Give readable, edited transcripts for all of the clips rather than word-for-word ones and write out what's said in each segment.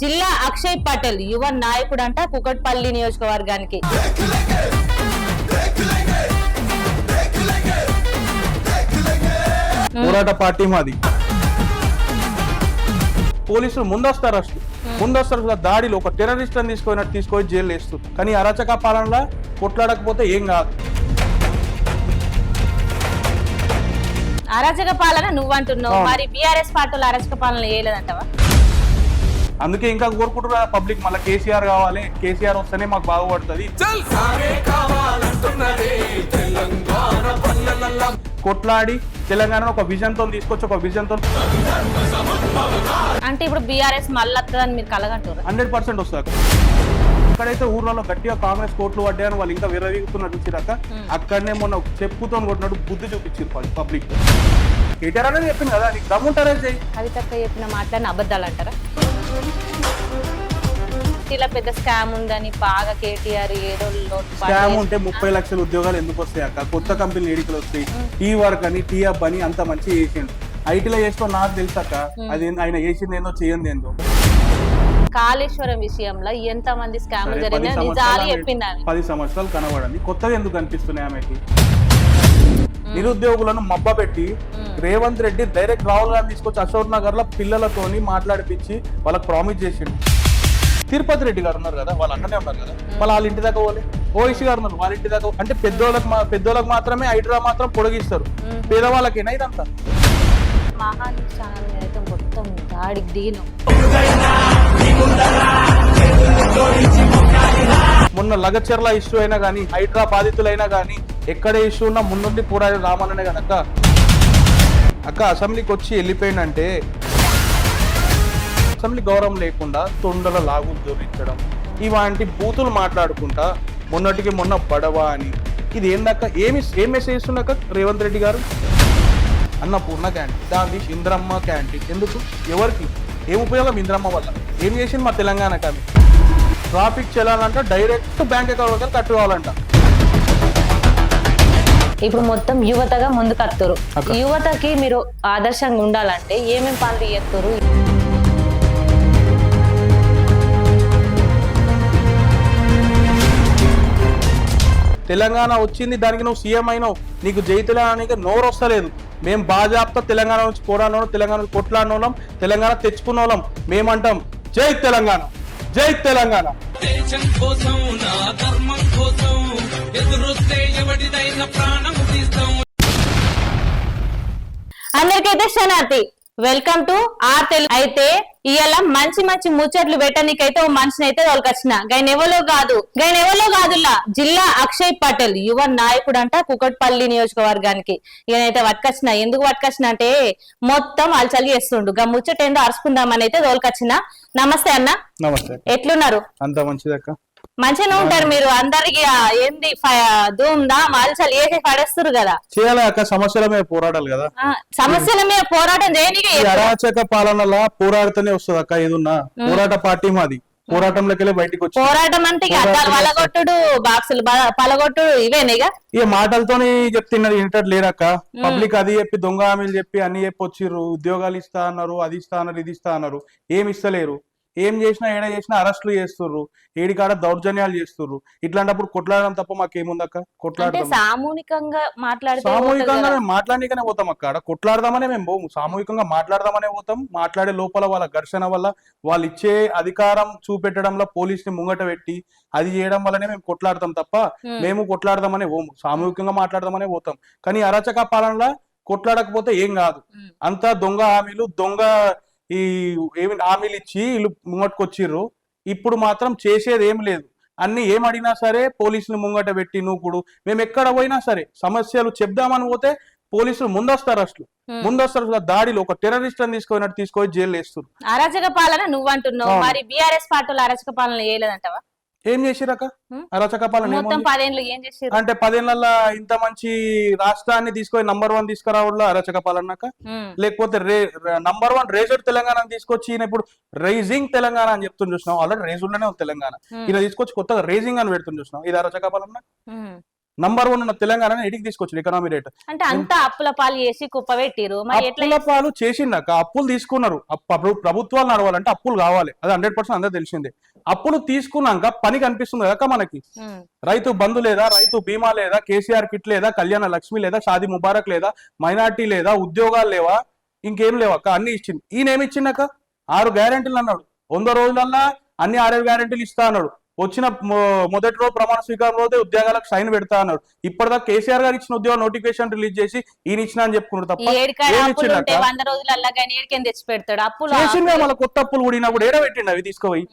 జిల్లా అక్షయ్ పటేల్ యువ నాయకుడు అంట కుకట్పల్లి నియోజకవర్గానికి. పోరాట పార్టీ మాది. పోలీసులు ముందస్తు దాడిలో ఒక టెర్రరిస్ట్ అని తీసుకొని జైలు వేస్తుంది. కానీ అరాచక పాలనలో కొట్లాడకపోతే ఏం కాదు. అరాచక పాలన నువ్వంటున్నావు, మరి బీఆర్ఎస్ పార్టీలో అరాచక పాలన చేయలేదంటవా? అందుకే ఇంకా కోరుకుంటున్నారు పబ్లిక్, మళ్ళీ కేసీఆర్ కావాలి, కేసీఆర్ వస్తేనే మాకు బాగుపడుతుంది. కొట్లాడి తెలంగాణ ఒక విజన్ తో తీసుకొచ్చి ఒక విజన్ తో అంటే ఇప్పుడు బీఆర్ఎస్ మళ్ళీ వస్తుందని మీరు కలగంటారు. 100% వస్తారు. అక్కడైతే ఊర్లలో గట్టిగా కాంగ్రెస్ కోట్లు పడ్డాయని వాళ్ళు ఇంకా విరవీగుతున్నట్టు చూసిరాక అక్కడనే మొన్న చెప్పుతో కొట్టినట్టు బుద్ధి చూపించారు పబ్లిక్. కేటీఆర్ అనేది చెప్పింది కదా, నీకు దమ్ముంటారే చేయి. అది తప్ప చెప్పిన మాట్లాడిన అబద్ధాలు అంటారా? ఇలా పెద్ద స్కామ్ ఉందని బాగా కేటీఆర్ ఏదో స్కామ్ ఉంటే 30 లక్షల ఉద్యోగాలు ఎందుకు వస్తాయి అక్క? కొత్త కంపెనీలు ఎడికలు వస్తాయి. టీ వర్క్ అని టీ అప్ అని అంత మంచిగా చేసిండు. ఐటీలో చేసుకో నాకు తెలుసాక అది ఆయన చేసింది ఏందో చేయండి ఏందో. కాళేశ్వరం విషయంలో ఎంత మంది స్కామ్ జరిగినా నిజాలు చెప్పింది. 10 సంవత్సరాలు కనబడండి, కొత్తగా ఎందుకు అనిపిస్తున్నాయి ఆమెకి? నిరుద్యోగులను మబ్బపెట్టి రేవంత్ రెడ్డి డైరెక్ట్ రాహుల్ గాంధీ తీసుకొచ్చి అశోక్ నగర్ లో పిల్లలతోని మాట్లాడిపించి వాళ్ళకి ప్రామిస్ చేసిండు. తిరుపతి రెడ్డి గారు ఉన్నారు కదా, వాళ్ళు అక్కడనే ఉన్నారు కదా, వాళ్ళ ఇంటి దాకా పోలే. ఓయిసీ గారు ఉన్నారు, వాళ్ళ ఇంటి దాకా. అంటే పెద్దోళ్ళకి మాత్రమే హైడ్రా మాత్రం పొడిగిస్తారు, పేదవాళ్ళకేనా ఇదంతా? మహాన్యూస్ ఛానల్ అయితే మొత్తం దాడికి దిగిన. మొన్న లగచర్ల ఇష్యూ అయినా కానీ, హైడ్రా బాధితులైనా కానీ, ఎక్కడ ఇష్యూ ఉన్నా ముందుండి పోరాడి రామన్ననే కనుక అక్క అసెంబ్లీకి వచ్చి వెళ్ళిపోయిందంటే అసెంబ్లీ గౌరవం లేకుండా తొండల లాగులు జోడించడం, ఇలాంటి బూతులు మాట్లాడుకుంటా మొన్నటికి మొన్న పడవ అని. ఇది ఏందక్క? ఏం మెసేజ్ ఇస్తున్నాక రేవంత్ రెడ్డి గారు? అన్నపూర్ణ క్యాంటీన్, దాని ఇంద్రమ్మ క్యాంటీన్ ఎందుకు? ఎవరికి ఏం ఉపయోగం ఇంద్రమ్మ వల్ల? ఏం చేసింది మా తెలంగాణ? కానీ ట్రాఫిక్ చేయాలంట, డైరెక్ట్ బ్యాంక్ అకౌంట్ కట్టుకోవాలంట. ఇప్పుడు మొత్తం యువతగా ముందుకు వస్తారు. యువతకి మీరు ఆదర్శంగా ఉండాలంటే ఏమేమి పనులు చేస్తారు? తెలంగాణ వచ్చింది, దానికి నువ్వు సీఎం అయినావు, నీకు జై తెలంగాణకి నోరు వస్తలేదు. మేము బాజాప్తా తెలంగాణ నుంచి పోరాడినోళ్ళం, తెలంగాణ కొట్లాడినోళ్ళం, తెలంగాణ తెచ్చుకున్న వాళ్ళం. మేమంటాం జై తెలంగాణ, జై తెలంగాణ. అందరికైతే శనార్థి, వెల్కమ్ టు ఆర్ తెలుగు. అయితే ఇవాళ మంచి మంచి ముచ్చట్లు పెట్టనీకైతే ఓ మనిషిని అయితే తోలుకొచ్చిన. గైనెవలో కాదులా జిల్లా అక్షయ్ పటేల్ యువ నాయకుడు అంట కుకట్పల్లి నియోజకవర్గానికి. ఈయనైతే పట్టుకొచ్చిన. ఎందుకు పట్టుకొచ్చిన అంటే మొత్తం అలచలి చేస్తుండు. గా ముచ్చట ఏందో అరుచుకుందామని అయితే తోలుకొచ్చిన. నమస్తే అన్న. నమస్తే. ఎట్లున్నారు? అంత మంచిదక్క. మంచిగా ఉంటారు మీరు. అందరికి ఏంది ధూమ్దా అలచలి వేసి పడేస్తారు కదా. చేయాలి అక్క, సమస్యల మీద పోరాడాలి కదా. సమస్యల మీద పోరాటం చేయడానికి అరాచక పాలనలా పోరాడుతూనే వస్తుంది అక్క. ఏదున్నా పోరాట పార్టీ మాది. పోరాటంలోకి బయటకు వచ్చి పోరాటం అంటే పలగొట్టుడు, బాక్సులు పలగొట్టుడు ఇవేనేగా. ఇక మాటలతోనే చెప్తున్నది ఇంటర్ లేరక్క. పబ్లిక్ అది చెప్పి దొంగ హామీలు చెప్పి అన్ని చెప్పి వచ్చిర్రు. ఉద్యోగాలు ఇస్తా అన్నారు, అది ఇస్తా అన్నారు, ఇది ఇస్తా అన్నారు. ఏమి ఇస్తలేరు. ఏం చేసినా ఏడ చేసినా అరెస్టులు చేస్తుర్రు, ఏడికాడ దౌర్జన్యాలు చేస్తుర్రు. ఇట్లాంటప్పుడు కొట్లాడడం తప్ప మాకేముందక్క? కొట్లాడడం సామూహికంగా మాట్లాడనికనే పోతాం అక్కడ. కొట్లాడదామనే మేము పోము, సామూహికంగా మాట్లాడదామనే పోతాం. మాట్లాడే లోపల వాళ్ళ ఘర్షణ వల్ల, వాళ్ళు ఇచ్చే అధికారం చూపెట్టడంలో పోలీసుని ముంగట పెట్టి అది చేయడం వల్లనే మేము కొట్లాడతాం తప్ప మేము కొట్లాడదామనే పోము, సామూహికంగా మాట్లాడదామనే పోతాం. కానీ అరాచక పాలనలో కొట్లాడకపోతే ఏం కాదు. అంతా దొంగ హామీలు, దొంగ ఈ ఏమి హామీలు ఇచ్చి వీళ్ళు ముంగట్టుకొచ్చిర్రు. ఇప్పుడు మాత్రం చేసేది ఏం లేదు. అన్ని ఏం అడిగినా సరే పోలీసులు ముంగట పెట్టి నూకుడు. మేము ఎక్కడ పోయినా సరే సమస్యలు చెప్దామని పోతే పోలీసులు ముందస్తు దాడిలో ఒక టెర్రరిస్ట్ అని తీసుకొని జైలు వేస్తారు. అరాచక పాలన నువ్వంటున్నావు, మరి బీఆర్ఎస్ పార్టీలో అరాచక పాలన చేయలేదంటవా? ఏం చేసిరక అరాచక పాలన? అంటే 10 ఏళ్ళ ఇంత మంచి రాష్ట్రాన్ని తీసుకొని నంబర్ 1 తీసుకురావడంలో అరాచక పాలనక? లేకపోతే నంబర్ 1 రేజర్ తెలంగాణ తీసుకొచ్చి ఈయన ఇప్పుడు రైజింగ్ తెలంగాణ అని చెప్తుని చూసినాం. ఆల్రెడీ రేజ్ ఉండనే ఉంది తెలంగాణ, ఈయన తీసుకొచ్చి కొత్తగా రేజింగ్ అని పెడుతుని చూసినాం. ఇది అరాచక పాలన? నంబర్ 1 ఉన్న తెలంగాణ ఎడికి తీసుకొచ్చాడు ఎకనామీ రేట్. అంటే అంతా అప్పుల పాలు చేసి కుప్ప పెట్టిరు, మరి ఎట్లా? అప్పుల పాలు చేసిందాక అప్పులు తీసుకున్నారు. ప్రభుత్వాలు నడవాలంటే అప్పులు కావాలి, అది 100% అందరూ తెలిసిందే. అప్పులు తీసుకున్నాక పని కనిపిస్తుంది కదా మనకి. రైతు బంధు లేదా, రైతు బీమా లేదా, కేసీఆర్ కిట్ లేదా, కళ్యాణ లక్ష్మి లేదా, షాదీ ముబారక్ లేదా, మైనార్టీ లేదా, ఉద్యోగాలు లేవా, ఇంకేం లేవక్క, అన్ని ఇచ్చింది. ఈయన ఏమి ఇచ్చిందక్క? 6 గ్యారెంటీలు అన్నాడు. 100 రోజులన్నా అన్ని 6 గ్యారెంటీలు ఇస్తా అన్నాడు. వచ్చిన మొదటి రోజు ప్రమాణ స్వీకారం రోజే ఉద్యోగాలకు సైన్ పెడతా అన్నాడు. ఇప్పటిదాకా కేసీఆర్ గారు ఇచ్చిన ఉద్యోగ నోటిఫికేషన్ రిలీజ్ చేసి ఈయన ఇచ్చిన అని చెప్పుకున్నాడు తప్ప చేసింది. మళ్ళీ కొత్త అప్పులు కూడా ఈయన కూడా ఏడబెట్టిండు, అవి తీసుకోపోయి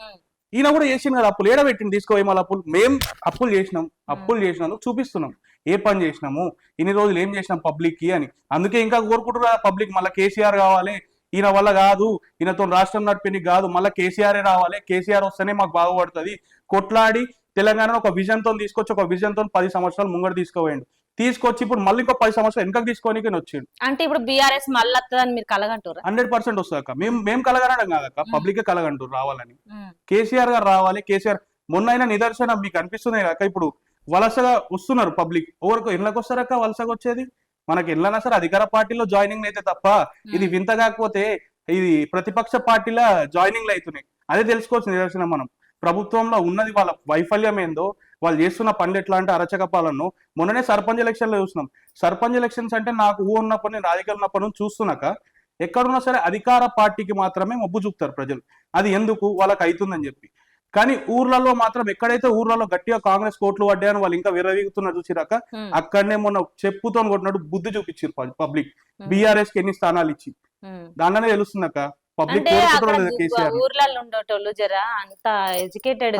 ఈయన కూడా చేసింది కదా అప్పులు, ఏడబెట్టింది తీసుకోపోయి మళ్ళీ అప్పులు. మేము అప్పులు చేసినందుకు చూపిస్తున్నాం ఏ పని చేసినాము, ఇన్ని రోజులు ఏం చేసినాం పబ్లిక్ కి అని. అందుకే ఇంకా కోరుకుంటున్నారు పబ్లిక్ మళ్ళీ కేసీఆర్ కావాలి, ఈయన వల్ల కాదు, ఈయనతో రాష్ట్రం నడిపేది కాదు, మళ్ళీ కేసీఆరే రావాలి, కేసీఆర్ వస్తేనే మాకు బాగుపడుతుంది. కొట్లాడి తెలంగాణ ఒక విజన్ తో తీసుకొచ్చి, ఒక విజన్ తో 10 సంవత్సరాలు ముంగడు తీసుకుపోయిండు. తీసుకొచ్చి ఇప్పుడు మళ్ళీ ఇంకో 10 సంవత్సరాలు వెనకకు తీసుకోనికి వచ్చిండు. అంటే ఇప్పుడు బీఆర్ఎస్ మళ్ళీ వస్తుందని మీరు కలగంటారు? 100% వస్తుందక్క. మేము కలగనడం కాదక్క, పబ్లిక్ కలగంటారు రావాలని. కేసీఆర్ గారు రావాలి. కేసీఆర్ మొన్న నిదర్శనం మీకు అనిపిస్తుంది కాక, ఇప్పుడు వలసగా వస్తున్నారు పబ్లిక్. ఎవరికి ఇళ్ళకి వస్తారక్క వలసగా వచ్చేది? మనకి ఎట్లన్నా సరే అధికార పార్టీలో జాయినింగ్ అయితే తప్ప, ఇది వింత కాకపోతే ఇది ప్రతిపక్ష పార్టీల జాయినింగ్లు అవుతున్నాయి. అదే తెలుసుకోవాల్సిన నిదర్శనం. మనం ప్రభుత్వంలో ఉన్నది వాళ్ళ వైఫల్యం ఏందో, వాళ్ళు చేస్తున్న పనులు ఎట్లా అంటే అరచక పాలనను. మొన్ననే సర్పంచ్ ఎలక్షన్ లో చూస్తున్నాం. సర్పంచ్ ఎలక్షన్స్ అంటే నాకు ఉన్నప్పుడు, నేను రాజకీయాలు ఉన్నప్పటి నుంచి చూస్తున్నాక, ఎక్కడున్నా సరే అధికార పార్టీకి మాత్రమే మొబ్బు చూపుతారు ప్రజలు. అది ఎందుకు? వాళ్ళకి అవుతుందని చెప్పి. కానీ ఊర్లలో మాత్రం, ఎక్కడైతే ఊర్లలో గట్టిగా కాంగ్రెస్ కోట్లు పడ్డాయని వాళ్ళు ఇంకా విరవీగుతున్నారు చూసిరాక, అక్కడనే మొన్న చెప్పుతో కొట్టినట్టు బుద్ధి చూపించారు పబ్లిక్. బీఆర్ఎస్ కి ఎన్ని స్థానాలు ఇచ్చి దాంట్లోనే తెలుస్తుందక్క పబ్లిక్ ఊర్లలో ఉండేటోళ్ళు జరా అంత ఎడ్యుకేటెడ్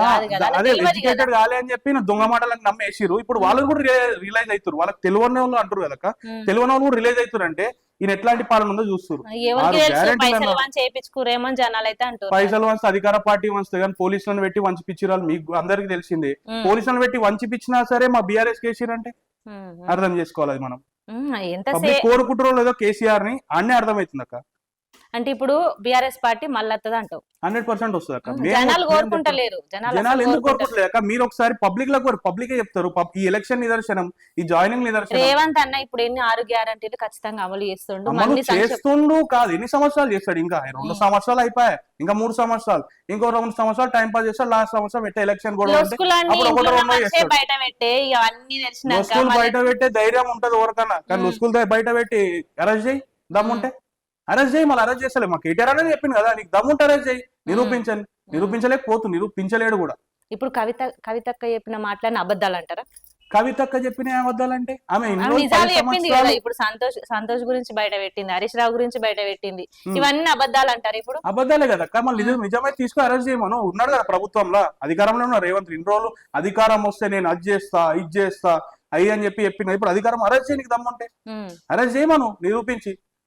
అదే ఎడ్యుకేటెడ్ కాలే అని చెప్పి దొంగ మాటలకు నమ్మేసిరు. ఇప్పుడు వాళ్ళు కూడా రియలైజ్ అవుతారు. వాళ్ళకి తెలియని వాళ్ళు అంటారు కదా, తెలియని వాళ్ళు కూడా రిలైజ్ అవుతారు. అంటే ఈయన ఎట్లాంటి పాలన ఉందో చూస్తారు. పైసలు వంచి అధికార పార్టీ వంచుతాయి కానీ పోలీసులను పెట్టి వంచిపిచ్చిరాలు మీకు అందరికి తెలిసిందే. పోలీసులను పెట్టి వంచిపిచ్చినా సరే మా బీఆర్ఎస్ కేసీఆర్ అంటే అర్థం చేసుకోవాలి. అది మనం కోరుకుంటారో లేదో కేసీఆర్ ని అన్నీ అర్థమవుతుంది అక్క. అంటే ఇప్పుడు బీఆర్ఎస్ పార్టీ మళ్ళీ వస్తుంది అంటావు? 100% వస్తుంది అక్క. జనాలు కోరుకుంటలేరు. జనాలు ఎందుకు కోరుకుంటలేదు అక్క? మీరు ఒకసారి పబ్లికే చెప్తారు. ఈ ఎలక్షన్ నిదర్శనం, ఈ జాయినింగ్ నిదర్శనం. రేవంత్ అన్న ఇప్పుడు ఎన్ని 6 గ్యారంటీలు ఖచ్చితంగా అమలు చేస్తుండు కాదు, ఎన్ని సంవత్సరాలు చేస్తాడు? ఇంకా 2 సంవత్సరాలు అయిపోయాయి, ఇంకా 3 సంవత్సరాలు, ఇంకో 2 సంవత్సరాలు టైం పాస్ చేస్తాడు. లాస్ట్ సంవత్సరం పెట్టే ఎలక్షన్ కూడా బయట పెట్టే ధైర్యం ఉంటది ఎవరికన్నా. కానీ లొస్కులు బయట పెట్టి అరెస్ట్ చేయి, దమ్ముంటే అరెస్ట్ చేయి. మళ్ళీ అరెస్ట్ చేస్తలే, మా కేటీఆర్ అనేది చెప్పింది కదా, నీకు దమ్ముంటే అరెస్ట్ చేయి. నిరూపించలేడు కూడా. ఇప్పుడు కవితక్క చెప్పిన మాటలని అబద్ధాలు అంటారా? కవితక్క చెప్పిన అబద్ధాలంటే ఆమె చెప్పింది కదా. ఇప్పుడు సంతోష్ గురించి బయట పెట్టింది, హరీష్ రావు గురించి బయట పెట్టింది, ఇవన్నీ అబద్ధాలు అంటారు. ఇప్పుడు అబద్ధాలే కదా. మళ్ళీ నిజమైతే తీసుకుని అరెస్ట్ చేయమను. ఉన్నాడు కదా ప్రభుత్వంలో, అధికారంలో ఉన్నారు రేవంత్. 2 రోజులు అధికారం వస్తే నేను అది చేస్తా, ఇది చేస్తా, అయ్యి అని చెప్పిన. ఇప్పుడు అధికారం అరెస్ట్ చేయడానికి దమ్ముంటే అరెస్ట్ చేయమను.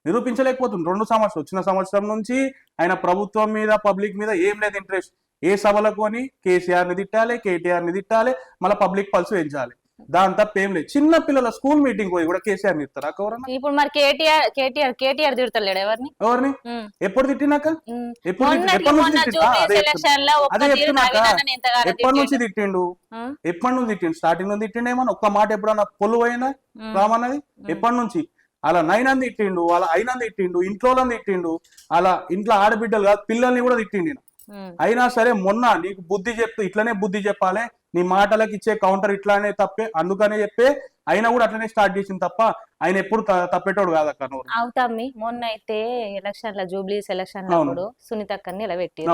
నిరూపించలేకపోతుంది. 2 సంవత్సరాలు వచ్చిన సంవత్సరం నుంచి ఆయన ప్రభుత్వం మీద, పబ్లిక్ మీద ఏం లేదు ఇంట్రెస్ట్. ఏ సభలకు అని కేసీఆర్ ని తిట్టాలి, కేటీఆర్ ని తిట్టాలి, మళ్ళీ పబ్లిక్ పల్స్ పెంచాలి. దాని తప్ప ఏం లేదు. చిన్న పిల్లల స్కూల్ మీటింగ్ పోయి కూడా కేసీఆర్ తిడతారా? ఇప్పుడు మరి కేటీఆర్ తిడతలేడు ఎవరిని? ఎప్పుడు తిట్టినాక? ఎప్పటి నుంచి తిట్టిండు? స్టార్టింగ్ నుంచి తిట్టిండు. ఏమన్నా ఒక్క మాట ఎప్పుడన్నా పొల్లు పోయినా రామన్నది? ఎప్పటి నుంచి? అలా 9 అని తిట్టిండు, అలా 5 అని తిట్టిండు, ఇంట్లో తిట్టిండు, అలా ఇంట్లో ఆడబిడ్డలు కాదు పిల్లల్ని కూడా తిట్టిండు. అయినా సరే మొన్న నీకు బుద్ధి చెప్తూ ఇట్లనే బుద్ధి చెప్పాలి, నీ మాటలకు ఇచ్చే కౌంటర్ ఇట్లానే తప్పే, అందుకనే చెప్పే అయినా కూడా అట్లనే స్టార్ట్ చేసింది తప్ప ఆయన ఎప్పుడు తప్పేటోడు కాదక్క. అవుతామ్మి. మొన్న అయితే ఎలక్షన్ లో, జూబ్లీస్ ఎలక్షన్ లో సునీతక్కని నిలబెట్టి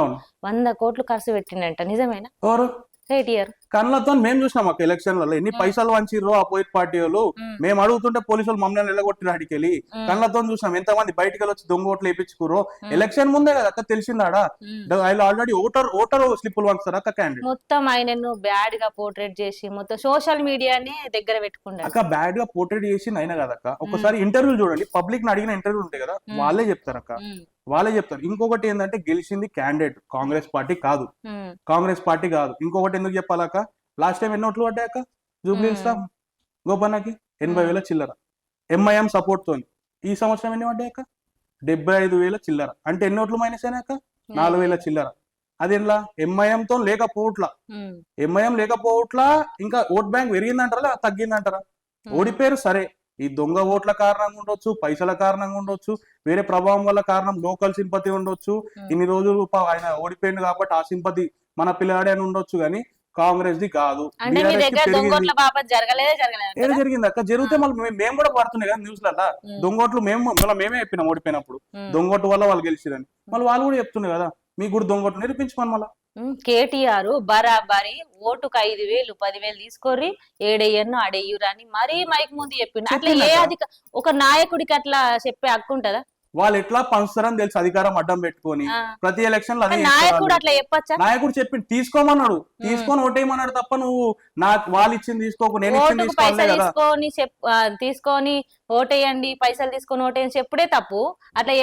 100 కోట్లు ఖర్చు పెట్టిండంట, నిజమేనా? ఎవరు? కేటీఆర్. కళ్ళతో మేము చూసినాం అక్క ఎలక్షన్లలో ఎన్ని పైసలు వంచిర్రో అపోజిట్ పార్టీ వాళ్ళు. మేము అడుగుతుంటే పోలీసులు మమ్మల్ని నిలగొట్టిన అడికెళ్ళి కళ్ళతో చూసినాం. ఎంతమంది బయటకు వచ్చి దొంగ ఓట్లు వేయించుకుర్రో. ఎలక్షన్ ముందే కదా అక్క తెలిసిందాడా? ఆయన ఆల్రెడీ ఓటర్ స్లిప్పులు వంచుతారు అక్క క్యాండిడేట్. మొత్తం ఆయనను బ్యాడ్ గా పోర్ట్రేట్ చేసి మొత్తం సోషల్ మీడియాని దగ్గర పెట్టుకున్నారు అక్క. బ్యాడ్ గా పోర్ట్రేట్ చేసి అయినా కదక్క. ఒకసారి ఇంటర్వ్యూ చూడండి, పబ్లిక్ ని అడిగిన ఇంటర్వ్యూ ఉంటాయి కదా, వాళ్ళే చెప్తారు అక్క, వాళ్ళే చెప్తారు. ఇంకొకటి ఏంటంటే గెలిచింది క్యాండిడేట్, కాంగ్రెస్ పార్టీ కాదు. ఇంకొకటి ఎందుకు చెప్పాలక్క? లాస్ట్ టైం ఎన్ని ఓట్లు పడ్డాయక్క జూబ్లీస్ గోపన్నకి? 80,000 చిల్లర ఎంఐఎం సపోర్ట్ తోని. ఈ సంవత్సరం ఎన్ని పడ్డాయక్క? 75,000 చిల్లర. అంటే ఎన్ని ఓట్లు మైనస్ అయినాక? 4,000 చిల్లర. అది ఎలా ఎంఐఎం తో లేకపోవట్లా, ఎంఐఎం లేకపోవట్లా ఇంకా ఓట్ బ్యాంక్ పెరిగిందంటారా తగ్గిందంటారా? ఓడిపోయారు సరే, ఈ దొంగ ఓట్ల కారణంగా ఉండొచ్చు, పైసల కారణంగా ఉండొచ్చు, వేరే ప్రభావం వల్ల కారణం, లోకల్ సింపతి ఉండొచ్చు, ఇన్ని రోజులు ఆయన ఓడిపోయింది కాబట్టి ఆ సింపతి మన పిల్లాడే అని ఉండొచ్చు, కానీ కాంగ్రెస్ ది కాదు. ఏదో జరిగింది అక్క, జరిగితే మళ్ళీ మేము కూడా పడుతున్నాయి కదా న్యూస్ లలో, దొంగోట్లు మేమే చెప్పినాం ఓడిపోయినప్పుడు దొంగోట్ల వల్ల వాళ్ళు గెలిచిరని, మళ్ళీ వాళ్ళు కూడా చెప్తున్నాయి కదా మీకు కూడా దొంగోట్లు నిరూపించమని. మళ్ళీ కేటీఆర్ బరాబరి ఓటుకు 5,000 10,000 తీసుకోర్రి, ఏడెయ్యను అడెయ్యురు అని మరీ మైక్ ముందు చెప్పిండు. అట్లా ఏ ఒక నాయకుడికి అట్లా చెప్పే హక్కు ఉంటదా? వాళ్ళు ఎట్లా పంచుతారని తెలుసు, అధికారం అడ్డం పెట్టుకొని ప్రతి ఎలక్షన్ లో అదే నాయకుడు అట్లా చెప్పచ్చా? నాయకుడు చెప్పి తీసుకోమన్నాడు, తీసుకొని ఓటేయమన్నాడు తప్ప నువ్వు నాకు వాళ్ళు ఇచ్చింది తీసుకోకు నేను ఇచ్చింది తీసుకొని ఓటేయండి, పైసలు తీసుకొని ఓటేయని చెప్పుడే తప్పు. అట్లా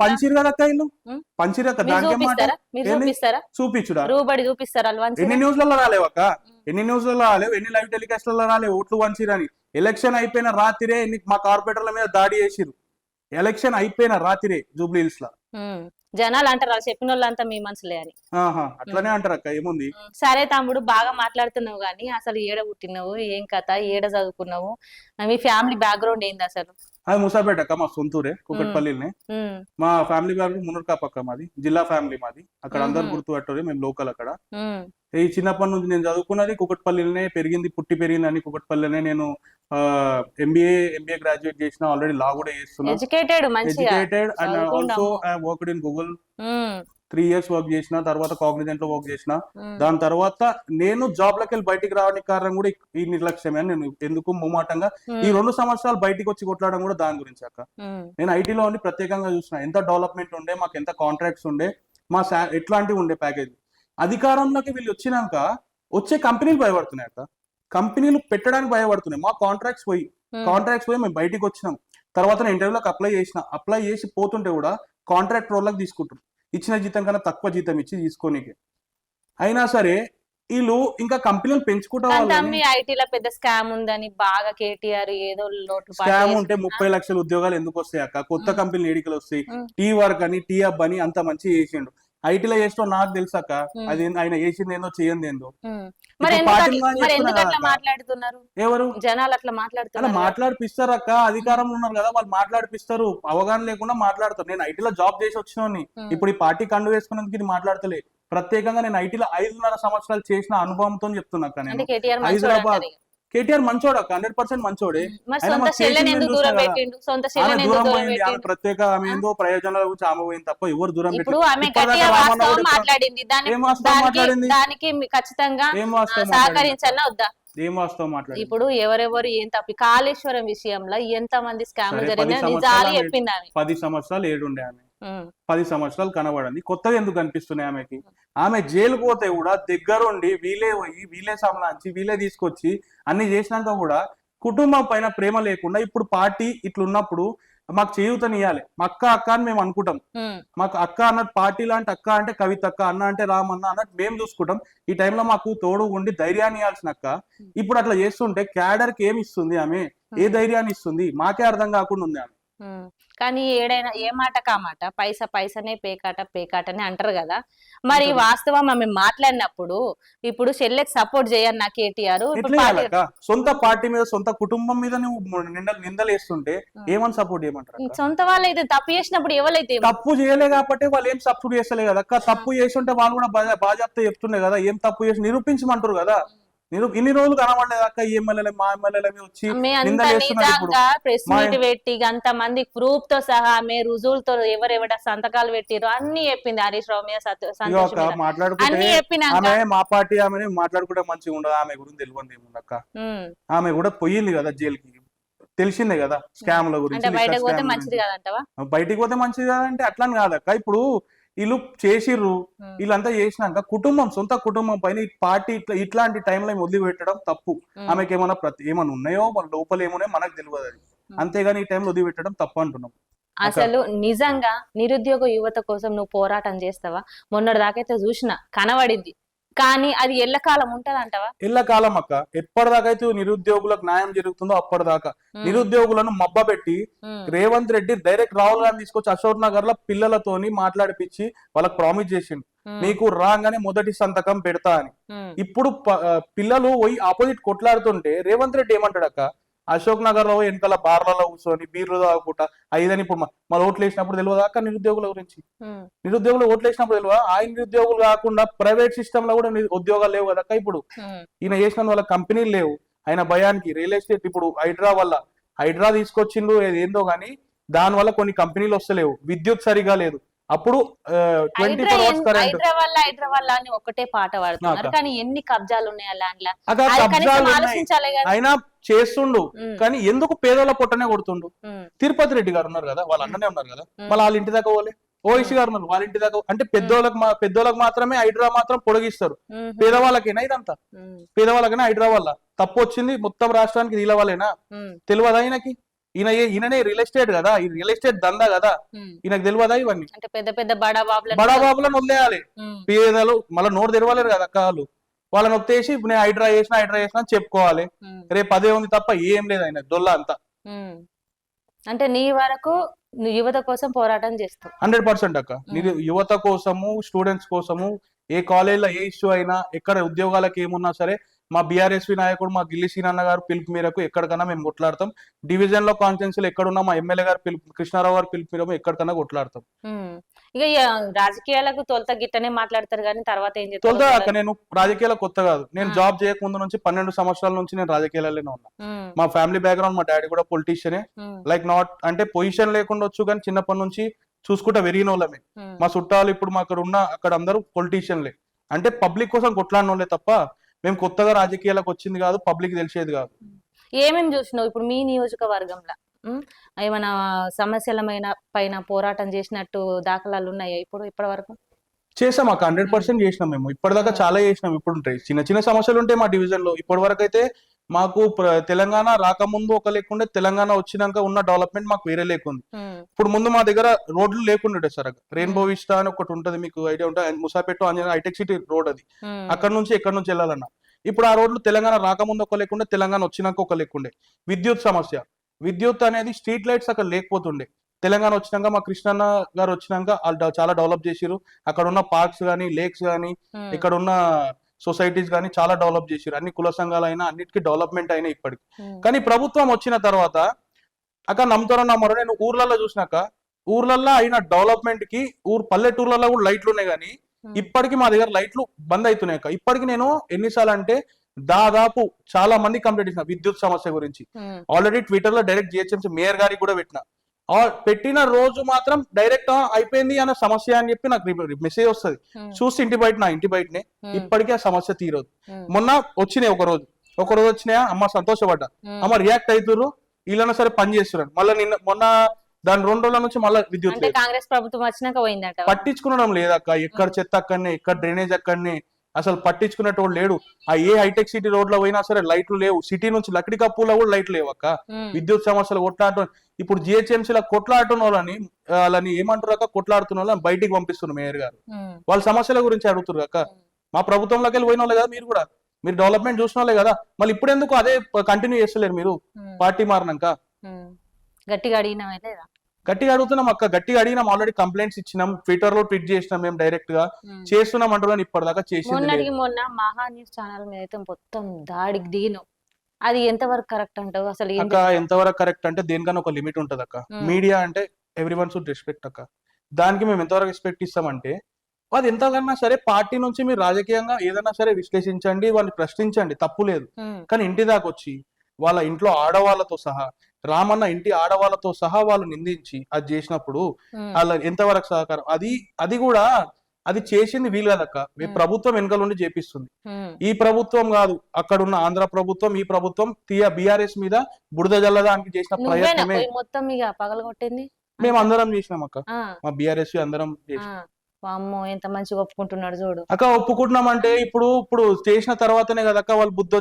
పంచిరు కదా ఇల్లు పంచిరు చూపించుడా రూబడి చూపిస్తారా? ఎన్ని న్యూస్లలో రాలేవక్క, ఎన్ని న్యూస్లలో రాలేవు, ఎన్ని లైవ్ టెలికాస్ట్లలో రాలేవు ఓట్లు పంచిరని. ఎలక్షన్ అయిపోయిన రాత్రిరే మా కార్పొరేటర్ల మీద దాడి చేసిరు, ఎలక్షన్ అయిపోయిన రాత్రిరే జూబ్లీ హిల్స్ లా. జనాలు అంటారు చెప్పిన వాళ్ళంతా మీ మనసులే అని. అట్లనే అంటారు అక్క, ఏముంది. సరే తమ్ముడు, బాగా మాట్లాడుతున్నావు గానీ అసలు ఏడ పుట్టినావు, ఏం కథ, ఏడ చదువుకున్నావు, మీ ఫ్యామిలీ బ్యాక్గ్రౌండ్ ఏంది అసలు? అది ముసాపేట అక్క, మా సొంతూరే కుకట్పల్లినే. మా ఫ్యామిలీ బ్యాక్గ్రౌండ్ మునర్కాప్ అక్క, మాది జిల్లా ఫ్యామిలీ మాది. అక్కడ అందరు గుర్తుపట్టారు, మేము లోకల్ అక్కడ. ఈ చిన్నప్పటి నుంచి నేను చదువుకున్నది కుకట్పల్లినే, పెరిగింది పుట్టి పెరిగింది అని కుకట్పల్లినే. నేను ఎంబీఏ గ్రాడ్యుయేట్ చేసిన, ఆల్రెడీ లా కూడా చేస్తున్నా, educated and also I worked in Google 3 years work చేసిన, తర్వాత కాగ్నిజెంట్ లో వర్క్ చేసిన. దాని తర్వాత నేను జాబ్ లకి వెళ్ళి బయటికి రావడానికి కారణం కూడా ఈ నిర్లక్ష్యమే అని నేను ఎందుకు మొమాటంగా ఈ 2 సంవత్సరాలు బయటికి వచ్చి కొట్లాడడం కూడా దాని గురించి అక్క. నేను ఐటీలో ఉండి ప్రత్యేకంగా చూసిన ఎంత డెవలప్మెంట్ ఉండే, మాకు ఎంత కాంట్రాక్ట్స్ ఉండే, మా ఎట్లాంటివి ఉండే ప్యాకేజ్. అధికారంలోకి వీళ్ళు వచ్చినాక వచ్చే కంపెనీలు భయపడుతున్నాయి అక్క, కంపెనీలు పెట్టడానికి భయపడుతున్నాయి. మా కాంట్రాక్ట్స్ పోయి మేము బయటికి వచ్చినాం. తర్వాత నేను ఇంటర్వ్యూలకు అప్లై చేసి పోతుంటే కూడా కాంట్రాక్ట్ రోల్లకు తీసుకుంటారు, ఇచ్చిన జీతం కన్నా తక్కువ జీతం ఇచ్చి తీసుకోనికి. అయినా సరే వీళ్ళు ఇంకా కంపెనీలు పెంచుకుంటారు. ఐటీలో పెద్ద స్కామ్ ఉందని బాగా కేటీఆర్ ఏదో స్కామ్ ఉంటే 30 లక్షల ఉద్యోగాలు ఎందుకు వస్తాయి అక్క? కొత్త కంపెనీలు ఏడికలు వస్తాయి. టీ వర్క్ అని, టీ హబ్ అని అంత మంచి చేసిండు. ఐటీలో చేసిన నాకు తెలుసాక, అది ఆయన చేసింది ఏందో చేయండి ఏందో. ఎవరు జనాలు అట్లా మాట్లాడిపిస్తారు అక్క, అధికారంలో ఉన్నారు కదా వాళ్ళు మాట్లాడిపిస్తారు, అవగాహన లేకుండా మాట్లాడతారు. నేను ఐటీలో జాబ్ చేసి వచ్చినోని, ఇప్పుడు ఈ పార్టీ కండు వేసుకున్నందుకు ఇది మాట్లాడతలే. ప్రత్యేకంగా నేను ఐటీలో 5.5 సంవత్సరాలు చేసిన అనుభవంతో చెప్తున్నా అక్క. నేను హైదరాబాద్ కేటీఆర్ మంచోడు అక్క, 100% మంచోడే. దూరం పోయింది ఆమె, ప్రత్యేక ఆమె ఏందో ప్రయోజనాల గురించి ఆమె పోయింది తప్ప ఎవరు దూరం మాట్లాడింది. ఏం వాస్తవం మాట్లాడి. ఇప్పుడు ఎవరెవరు ఏం తప్పి కాళేశ్వరం విషయంలో ఎంత మంది స్కామ్ జరిగిన నిజాలు చెప్పింది ఆమె. 10 సంవత్సరాలు ఏడుండే ఆమె, 10 సంవత్సరాలు కనబడింది. కొత్తగా ఎందుకు కనిపిస్తున్నాయి ఆమెకి? ఆమె జైలుకు పోతే కూడా దగ్గరుండి వీళ్ళే సంలాంచి వీళ్ళే తీసుకొచ్చి అన్ని చేసినాక కూడా కుటుంబం పైన ప్రేమ లేకుండా ఇప్పుడు పార్టీ ఇట్లున్నప్పుడు మాకు చేయూతనియాలి, మా అక్క అని మేము అనుకుంటాం. మాకు అక్క అన్నట్టు, పార్టీ లాంటి అక్క అంటే కవిత అక్క, అన్న అంటే రామన్న అన్నట్టు మేము చూసుకుంటాం. ఈ టైంలో మాకు తోడు ఉండి ధైర్యాన్ని ఇవ్వాల్సిన అక్క ఇప్పుడు అట్లా చేస్తుంటే క్యాడర్ కి ఏమి ఇస్తుంది ఆమె? ఏ ధైర్యాన్ని ఇస్తుంది? మాకే అర్థం కాకుండా ఉంది ఆమె. కానీ ఏడైనా ఏ మాట కామాట పైసనే పేకాటని అంటారు కదా. మరి వాస్తవం ఆమె మాట్లాడినప్పుడు ఇప్పుడు చెల్లెకి సపోర్ట్ చేయను నా కేటీఆర్. సొంత పార్టీ మీద, సొంత కుటుంబం మీద నువ్వు నిందలేస్తుంటే ఏమని సపోర్ట్ చేయమంటారు? సొంత వాళ్ళు అయితే తప్పు చేసినప్పుడు ఎవరైతే తప్పు చేయలే కాబట్టి వాళ్ళు ఏం సపోర్ట్ చేస్తలే కదా. తప్పు చేసి ఉంటే వాళ్ళు కూడా బాధ్యత చెప్తుండే కదా, ఏం తప్పు చేసి నిరూపించమంటారు కదా. ఇన్ని రోజులు కనబడలేదు అక్క, ఈ ఎమ్మెల్యే మా ఎమ్మెల్యేల వచ్చి ప్రెస్ మీట్ పెట్టి అంత మంది ప్రూఫ్ తో సహా ఆమె రుజువులతో ఎవరెవడ సంతకాలు పెట్టిరో అన్ని చెప్పింది. హరీష్ రావు మీద అన్ని చెప్పిన మా పార్టీ ఆమె మాట్లాడుకుంటే మంచిగా ఉండదు. ఆమె గురించి తెలియదు ఏముందక్క, ఆమె కూడా పోయింది కదా జైలుకి, తెలిసిందే కదా స్కామ్ ల గురించి. బయటకు పోతే మంచిది కాదంటవా? బయటికి పోతే మంచిది కాదంటే అట్లని కాదక్క. ఇప్పుడు వీళ్ళు చేసిర్రు, వీళ్ళంతా చేసినాక కుటుంబం, సొంత కుటుంబం పైన ఈ పార్టీ ఇట్లాంటి టైంలో వదిలిపెట్టడం తప్పు. ఆమెకి ఏమన్నా ఉన్నాయో మన లోపల ఏమున్నాయో మనకు తెలియదు, అది అంతేగాని ఈ టైంలో వదిలిపెట్టడం తప్పు అంటున్నాం. అసలు నిజంగా నిరుద్యోగ యువత కోసం నువ్వు పోరాటం చేస్తావా? మొన్నటి దాకైతే చూసిన కనబడింది కానీ అది ఎల్లకాలం ఉంటది అంటవా? కాలం అక్క, ఎప్పటిదాకా అయితే నిరుద్యోగులకు న్యాయం జరుగుతుందో అప్పటిదాకా నిరుద్యోగులను మబ్బబెట్టి రేవంత్ రెడ్డి డైరెక్ట్ రాహుల్ గాంధీ తీసుకొచ్చి అశోక్ నగర్ లో పిల్లలతోని మాట్లాడిపించి వాళ్ళకి ప్రామిస్ చేసిండు, నీకు రాగానే మొదటి సంతకం పెడతా అని. ఇప్పుడు పిల్లలు పోయి ఆపోజిట్ కొట్లాడుతుంటే రేవంత్ రెడ్డి ఏమంటాడు అక్క, అశోక్ నగర్ లో వెనకాల బార్లలో కూర్చొని బీర్లు తాగుకుంటా ఐదని ఇప్పుడు మన ఓట్లు వేసినప్పుడు తెలియదా అక్క నిరుద్యోగుల గురించి? నిరుద్యోగులు ఓట్లు వేసినప్పుడు తెలియదా? ఆ నిరుద్యోగులు కాకుండా ప్రైవేట్ సిస్టమ్ లో కూడా ఉద్యోగాలు లేవు కదక్క. ఇప్పుడు ఈయన చేసిన వాళ్ళ కంపెనీలు లేవు, ఆయన భయానికి రియల్ ఎస్టేట్ ఇప్పుడు హైడ్రా తీసుకొచ్చిండు ఏందో గానీ దాని వల్ల కొన్ని కంపెనీలు వస్తలేవు, విద్యుత్ సరిగా లేదు. అప్పుడు 24 hours కరెంట్. హైడ్రా వల్ల అని ఒకటే పాట పాడుతున్నారు, కానీ ఎన్ని కబ్జాలు ఉన్నాయి ఆ ల్యాండ్ లా? అక్కడ కబ్జాలు ఉన్నాయి, అయినా చేస్తుండు. కానీ ఎందుకు పేదోళ్ళ పొట్టనే కొడుతుండు? తిరుపతి రెడ్డి గారు ఉన్నారు కదా, వాళ్ళ అన్ననే ఉన్నారు కదా, మళ్ళీ వాళ్ళ ఇంటి దాకా పోలే. ఓవైసీ గారు ఉన్నారు, వాళ్ళ ఇంటి దాకా. అంటే పెద్దోళ్ళకి మాత్రమే హైడ్రా మాత్రం పొడిగిస్తారు, పేదవాళ్ళకైనా ఇదంతా పేదవాళ్ళకైనా హైడ్రా వల్ల తప్పు వచ్చింది మొత్తం రాష్ట్రానికి వీళ్ళ వాళ్ళేనా? తెలియదా ఆయనకి? ఈయననే రియల్ ఎస్టేట్ కదా, ఈ రియల్ ఎస్టేట్ దందా కదా, ఈయనకు తెలియదా ఇవన్నీ? అంటే పెద్ద పెద్ద బడా బాబులను వదిలేయాలి, పేదలు మళ్ళీ నోరు తెరవలేరు కదా అక్క. వాళ్ళని ఒత్తేసి ఇప్పుడు నేను హైడ్రా చేసిన అని చెప్పుకోవాలి. రేపు అదే ఉంది తప్ప ఏం లేదు ఆయన దొల్ల అంతా. అంటే నీ వరకు యువత కోసం పోరాటం చేస్తావు? 100% అక్క. యువత కోసము, స్టూడెంట్స్ కోసము, ఏ కాలేజీలో ఏ ఇష్యూ అయినా, ఎక్కడ ఉద్యోగాలకు ఏమున్నా సరే మా బీఆర్ఎస్వి నాయకుడు మా గిల్లి సీనన్న గారు పిలుపు మేరకు ఎక్కడికన్నా మేము కొట్లాడతాం. డివిజన్ లో కాన్స్టిట్యున్సీలో ఎక్కడున్నా మా ఎమ్మెల్యే గారు పిలుపు, కృష్ణారావు గారు పిలుపు మేరకు ఎక్కడికన్నా కొట్లాడతాం. ఇక రాజకీయాలకు తొలత గిట్టనే మాట్లాడతారు కానీ తర్వాత ఏం చేస్తారు? తొలత అక్క, నేను రాజకీయాల కొత్త కాదు. నేను జాబ్ చేయక ముందు నుంచి 12 సంవత్సరాల నుంచి నేను రాజకీయాలలోనే ఉన్నా. మా ఫ్యామిలీ బ్యాక్గ్రౌండ్, మా డాడీ కూడా పొలిటీషియనే. లైక్ నాట్ అంటే పొజిషన్ లేకుండా వచ్చు, కానీ చిన్నప్పటి నుంచి చూసుకుంటా వెరిగిన వాళ్ళమే. మా చుట్టాలు ఇప్పుడు మా అక్కడ అందరూ పొలిటీషియన్లే. అంటే పబ్లిక్ కోసం కొట్లాడిన వాళ్ళే తప్ప మేము కొత్తగా రాజకీయాలకు వచ్చింది కాదు, పబ్లిక్ తెలిసేది కాదు. ఏమేమి చూసినావు ఇప్పుడు మీ నియోజకవర్గంలో? ఏమైనా సమస్యల పైన పోరాటం చేసినట్టు దాఖలాలు ఉన్నాయా ఇప్పటి వరకు? చేసాం అక్క, 100% చేసినాం. మేము ఇప్పటిదాకా చాలా చేసినాం. ఇప్పుడు ఉంటాయి చిన్న చిన్న సమస్యలు ఉంటాయి మా డివిజన్ లో. ఇప్పటి వరకు అయితే మాకు తెలంగాణ రాకముందు ఒక లేకుండే, తెలంగాణ వచ్చినాక ఉన్న డెవలప్మెంట్ మాకు వేరే లేకుంది. ఇప్పుడు ముందు మా దగ్గర రోడ్లు లేకుండే సార్. రెయిన్బో విస్టా అని ఒకటి ఉంటది, మీకు ఐడియా ఉంటుంది, ముసాపేట హైటెక్ సిటీ రోడ్ అది. అక్కడ నుంచి ఎక్కడి నుంచి వెళ్ళాలన్నా ఇప్పుడు ఆ రోడ్లు తెలంగాణ రాకముందు ఒక లేకుండే, తెలంగాణ వచ్చినాక ఒక లేకుండే. విద్యుత్ సమస్య, విద్యుత్ అనేది స్ట్రీట్ లైట్స్ అక్కడ లేకపోతుండే. తెలంగాణ వచ్చినాక మా కృష్ణన్న గారు వచ్చినాక వాళ్ళు చాలా డెవలప్ చేసిరు. అక్కడ ఉన్న పార్క్స్ గానీ, లేక్స్ గానీ, ఇక్కడ ఉన్న సొసైటీస్ గానీ చాలా డెవలప్ చేసిరు. అన్ని కుల సంఘాలైనా అన్నిటికీ డెవలప్మెంట్ అయినాయి ఇప్పటికి. కానీ ప్రభుత్వం వచ్చిన తర్వాత అక్కడ నమ్ముతారో నమ్మరో, నేను ఊర్లలో చూసినాక ఊర్లలో అయిన డెవలప్మెంట్ కి పల్లెటూర్లలో కూడా లైట్లు ఉన్నాయి, కానీ ఇప్పటికి మా దగ్గర లైట్లు బంద్ అవుతున్నాయి అక్క. ఇప్పటికి నేను ఎన్నిసార్లు అంటే దాదాపు చాలా మంది కంప్లైంట్ ఇచ్చిన విద్యుత్ సమస్య గురించి. ఆల్రెడీ ట్విట్టర్ లో డైరెక్ట్ జిహెచ్ఎంసీ మేయర్ గారికి కూడా పెట్టిన రోజు మాత్రం డైరెక్ట్ అయిపోయింది అన్న సమస్య అని చెప్పి నాకు మెసేజ్ వస్తుంది. చూసి నా ఇంటి బయటనే ఇప్పటికీ ఆ సమస్య తీరదు. మొన్న వచ్చినాయి ఒక రోజు వచ్చినాయా అమ్మ, సంతోషపడ్డా. అమ్మ రియాక్ట్ అవుతున్నారు, వీళ్ళైనా సరే పని చేస్తున్నారు. మళ్ళీ మొన్న దాని 2 రోజుల నుంచి మళ్ళీ విద్యుత్ కాంగ్రెస్ ప్రభుత్వం వచ్చినాక పోయిందట. పట్టించుకునడం లేదక్క. ఎక్కడ చెత్త అక్కడనే, ఎక్కడ డ్రైనేజ్ అక్కడనే, అసలు పట్టించుకునేటోడు లేడు. ఆ ఏ హైటెక్ సిటీ రోడ్ లో పోయినా సరే లైట్లు లేవు. సిటీ నుంచి లక్కడి కప్పులో కూడా లైట్లు లేవు అక్క. విద్యుత్ సమస్యలు కొట్లాడటం, ఇప్పుడు జిహెచ్ఎంసీలో కొట్లాడుతున్న వాళ్ళని ఏమంటారు అక్క, కొట్లాడుతున్న వాళ్ళని బయటికి పంపిస్తున్నారు మేయర్ గారు. వాళ్ళ సమస్యల గురించి అడుగుతున్నారు అక్క. మా ప్రభుత్వంలోకి వెళ్ళి పోయిన వాళ్ళే కదా మీరు కూడా, మీరు డెవలప్మెంట్ చూసిన వాళ్ళే కదా. మళ్ళీ ఇప్పుడు ఎందుకు అదే కంటిన్యూ చేస్తలేరు మీరు పార్టీ మారినాక? గట్టిగా అడిగినా లేదా? గట్టిగా అడుగుతున్నాం అక్క, గట్టిగా అడిగినాం. ఆల్రెడీ కంప్లైంట్స్ ఇచ్చినాం, ట్విట్టర్ లో ట్వీట్ చేసినాం, మేము డైరెక్ట్ గా చేస్తున్నాం అంటున్నాను. ఇప్పటిదాకా చేసింది మొన్న మహా న్యూస్ ఛానల్ మీద అయితే మొత్తం దాడికి దిగినాం. అది ఎంతవరకు కరెక్ట్ అంటావు? అసలు అక్క ఎంతవరకు కరెక్ట్ అంటే దేనికన్నా ఒక లిమిట్ ఉంటది అక్క. మీడియా అంటే ఎవ్రీవన్ షుడ్ రెస్పెక్ట్ అక్క. దానికి మేము ఎంతవరకు రెస్పెక్ట్ ఇస్తామంటే, అది ఎంతకన్నా సరే పార్టీ నుంచి మీరు రాజకీయంగా ఏదైనా సరే విశ్లేషించండి, వాళ్ళని ప్రశ్నించండి, తప్పు లేదు. కానీ ఇంటి దాకా వచ్చి వాళ్ళ ఇంట్లో ఆడవాళ్ళతో సహా, రామన్న ఇంటి ఆడవాళ్ళతో సహా వాళ్ళు నిందించి అది చేసినప్పుడు వాళ్ళ ఎంతవరకు సహకారం? అది కూడా అది చేసింది వీలు కదక్క. ప్రభుత్వం వెనుకల నుండి చేపిస్తుంది. ఈ ప్రభుత్వం కాదు, అక్కడున్న ఆంధ్ర ప్రభుత్వం, ఈ ప్రభుత్వం బీఆర్ఎస్ మీద బురద జల్లడానికి చేసిన ప్రయత్నమే మొత్తం పగలగొట్టింది. మేము అందరం చేసినాం అక్క, మా బీఆర్ఎస్ అందరం చేసినాం. అమ్మో ఎంత మంచిగా ఒప్పుకుంటున్నాడు చూడు. అక్క ఒప్పుకుంటున్నామంటే ఇప్పుడు చేసిన తర్వాతనే కదా అక్క వాళ్ళు బుద్ధి